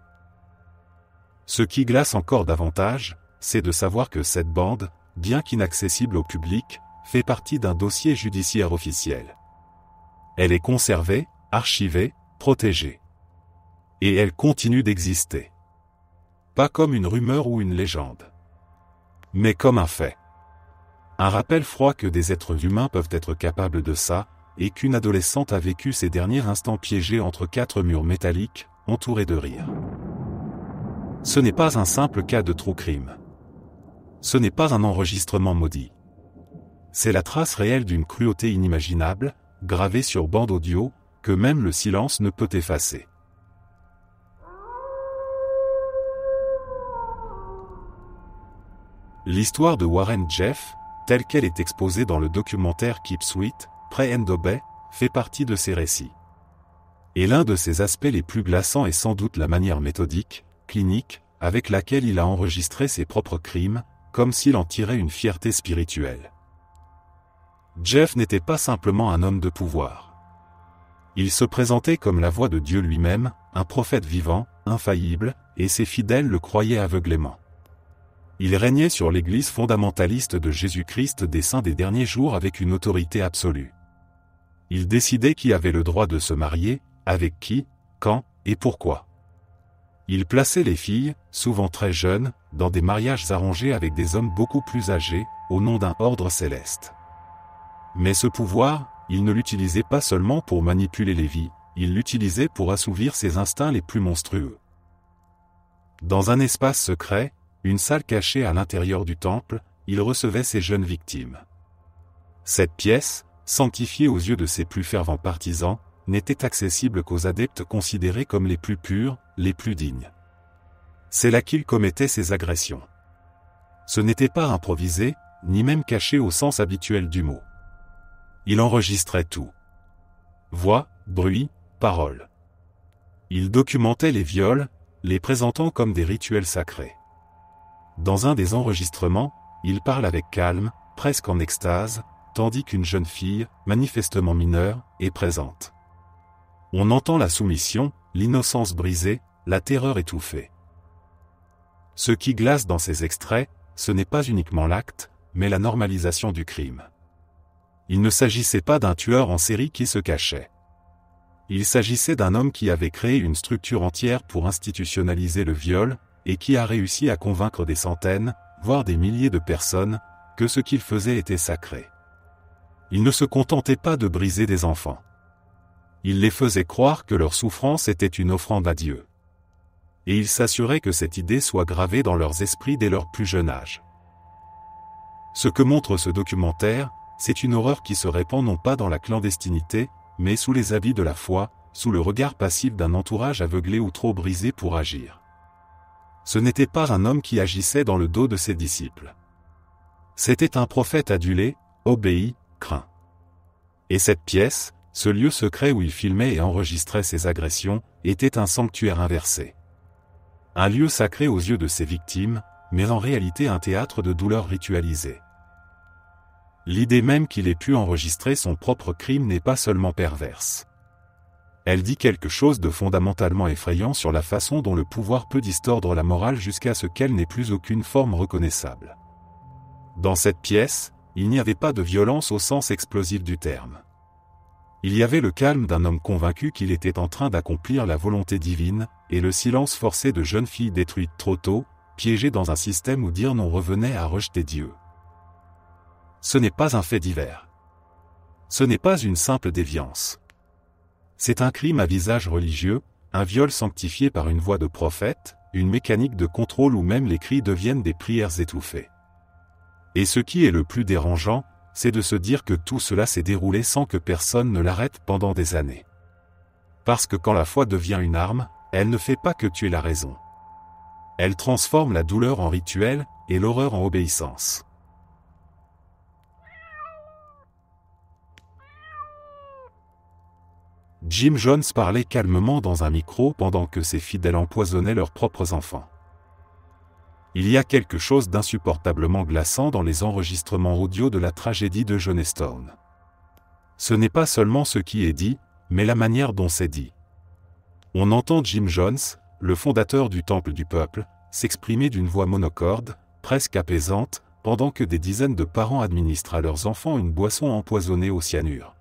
Ce qui glace encore davantage, c'est de savoir que cette bande, bien qu'inaccessible au public, fait partie d'un dossier judiciaire officiel. Elle est conservée, archivée, protégée. Et elle continue d'exister. Pas comme une rumeur ou une légende, mais comme un fait. Un rappel froid que des êtres humains peuvent être capables de ça, et qu'une adolescente a vécu ces derniers instants piégée entre 4 murs métalliques, entourés de rire. Ce n'est pas un simple cas de true crime. Ce n'est pas un enregistrement maudit. C'est la trace réelle d'une cruauté inimaginable, gravée sur bande audio, que même le silence ne peut effacer. L'histoire de Warren Jeffs, telle qu'elle est exposée dans le documentaire Keep Sweet, Pray and Obey, fait partie de ces récits. Et l'un de ses aspects les plus glaçants est sans doute la manière méthodique, clinique, avec laquelle il a enregistré ses propres crimes, comme s'il en tirait une fierté spirituelle. Jeff n'était pas simplement un homme de pouvoir. Il se présentait comme la voix de Dieu lui-même, un prophète vivant, infaillible, et ses fidèles le croyaient aveuglément. Il régnait sur l'Église fondamentaliste de Jésus-Christ des saints des derniers jours avec une autorité absolue. Il décidait qui avait le droit de se marier, avec qui, quand, et pourquoi. Il plaçait les filles, souvent très jeunes, dans des mariages arrangés avec des hommes beaucoup plus âgés, au nom d'un ordre céleste. Mais ce pouvoir, il ne l'utilisait pas seulement pour manipuler les vies, il l'utilisait pour assouvir ses instincts les plus monstrueux. Dans un espace secret, une salle cachée à l'intérieur du temple, il recevait ses jeunes victimes. Cette pièce, sanctifiée aux yeux de ses plus fervents partisans, n'était accessible qu'aux adeptes considérés comme les plus purs, les plus dignes. C'est là qu'il commettait ses agressions. Ce n'était pas improvisé, ni même caché au sens habituel du mot. Il enregistrait tout. Voix, bruit, paroles. Il documentait les viols, les présentant comme des rituels sacrés. Dans un des enregistrements, il parle avec calme, presque en extase, tandis qu'une jeune fille, manifestement mineure, est présente. On entend la soumission, l'innocence brisée, la terreur étouffée. Ce qui glace dans ces extraits, ce n'est pas uniquement l'acte, mais la normalisation du crime. Il ne s'agissait pas d'un tueur en série qui se cachait. Il s'agissait d'un homme qui avait créé une structure entière pour institutionnaliser le viol, et qui a réussi à convaincre des centaines, voire des milliers de personnes, que ce qu'il faisait était sacré. Il ne se contentait pas de briser des enfants. Il les faisait croire que leur souffrance était une offrande à Dieu. Et il s'assurait que cette idée soit gravée dans leurs esprits dès leur plus jeune âge. Ce que montre ce documentaire, c'est une horreur qui se répand non pas dans la clandestinité, mais sous les habits de la foi, sous le regard passif d'un entourage aveuglé ou trop brisé pour agir. Ce n'était pas un homme qui agissait dans le dos de ses disciples. C'était un prophète adulé, obéi, craint. Et cette pièce, ce lieu secret où il filmait et enregistrait ses agressions, était un sanctuaire inversé. Un lieu sacré aux yeux de ses victimes, mais en réalité un théâtre de douleur ritualisée. L'idée même qu'il ait pu enregistrer son propre crime n'est pas seulement perverse. Elle dit quelque chose de fondamentalement effrayant sur la façon dont le pouvoir peut distordre la morale jusqu'à ce qu'elle n'ait plus aucune forme reconnaissable. Dans cette pièce, il n'y avait pas de violence au sens explosif du terme. Il y avait le calme d'un homme convaincu qu'il était en train d'accomplir la volonté divine, et le silence forcé de jeunes filles détruites trop tôt, piégées dans un système où dire non revenait à rejeter Dieu. Ce n'est pas un fait divers. Ce n'est pas une simple déviance. C'est un crime à visage religieux, un viol sanctifié par une voix de prophète, une mécanique de contrôle où même les cris deviennent des prières étouffées. Et ce qui est le plus dérangeant, c'est de se dire que tout cela s'est déroulé sans que personne ne l'arrête pendant des années. Parce que quand la foi devient une arme, elle ne fait pas que tuer la raison. Elle transforme la douleur en rituel, et l'horreur en obéissance. Jim Jones parlait calmement dans un micro pendant que ses fidèles empoisonnaient leurs propres enfants. Il y a quelque chose d'insupportablement glaçant dans les enregistrements audio de la tragédie de Jonestown. Ce n'est pas seulement ce qui est dit, mais la manière dont c'est dit. On entend Jim Jones, le fondateur du Temple du Peuple, s'exprimer d'une voix monocorde, presque apaisante, pendant que des dizaines de parents administrent à leurs enfants une boisson empoisonnée au cyanure.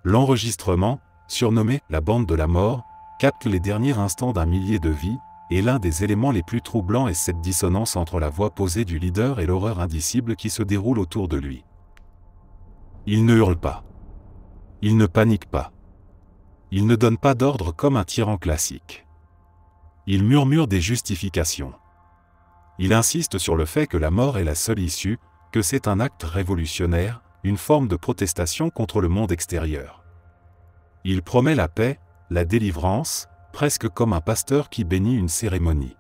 L'enregistrement, surnommé « la bande de la mort », capte les derniers instants d'un millier de vies, et l'un des éléments les plus troublants est cette dissonance entre la voix posée du leader et l'horreur indicible qui se déroule autour de lui. Il ne hurle pas. Il ne panique pas. Il ne donne pas d'ordre comme un tyran classique. Il murmure des justifications. Il insiste sur le fait que la mort est la seule issue, que c'est un acte révolutionnaire, une forme de protestation contre le monde extérieur. Il promet la paix, la délivrance, presque comme un pasteur qui bénit une cérémonie.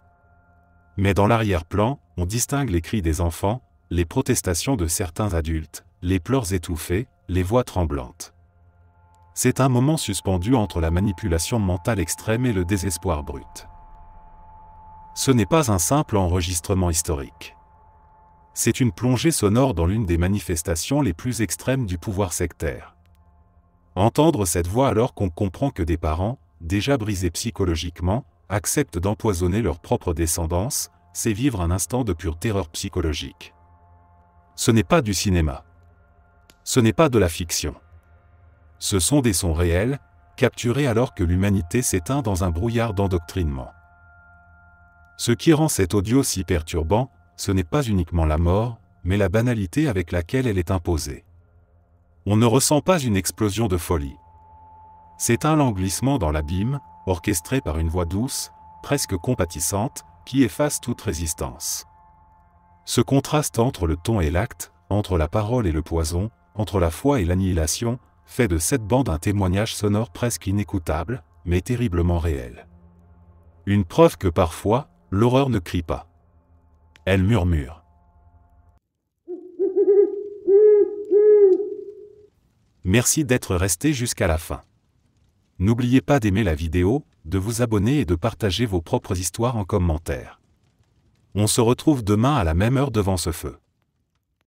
Mais dans l'arrière-plan, on distingue les cris des enfants, les protestations de certains adultes, les pleurs étouffés, les voix tremblantes. C'est un moment suspendu entre la manipulation mentale extrême et le désespoir brut. Ce n'est pas un simple enregistrement historique. C'est une plongée sonore dans l'une des manifestations les plus extrêmes du pouvoir sectaire. Entendre cette voix alors qu'on comprend que des parents, déjà brisés psychologiquement, acceptent d'empoisonner leur propre descendance, c'est vivre un instant de pure terreur psychologique. Ce n'est pas du cinéma. Ce n'est pas de la fiction. Ce sont des sons réels, capturés alors que l'humanité s'éteint dans un brouillard d'endoctrinement. Ce qui rend cet audio si perturbant, ce n'est pas uniquement la mort, mais la banalité avec laquelle elle est imposée. On ne ressent pas une explosion de folie. C'est un languissement dans l'abîme, orchestré par une voix douce, presque compatissante, qui efface toute résistance. Ce contraste entre le ton et l'acte, entre la parole et le poison, entre la foi et l'annihilation, fait de cette bande un témoignage sonore presque inécoutable, mais terriblement réel. Une preuve que parfois, l'horreur ne crie pas. Elle murmure. Merci d'être resté jusqu'à la fin. N'oubliez pas d'aimer la vidéo, de vous abonner et de partager vos propres histoires en commentaire. On se retrouve demain à la même heure devant ce feu.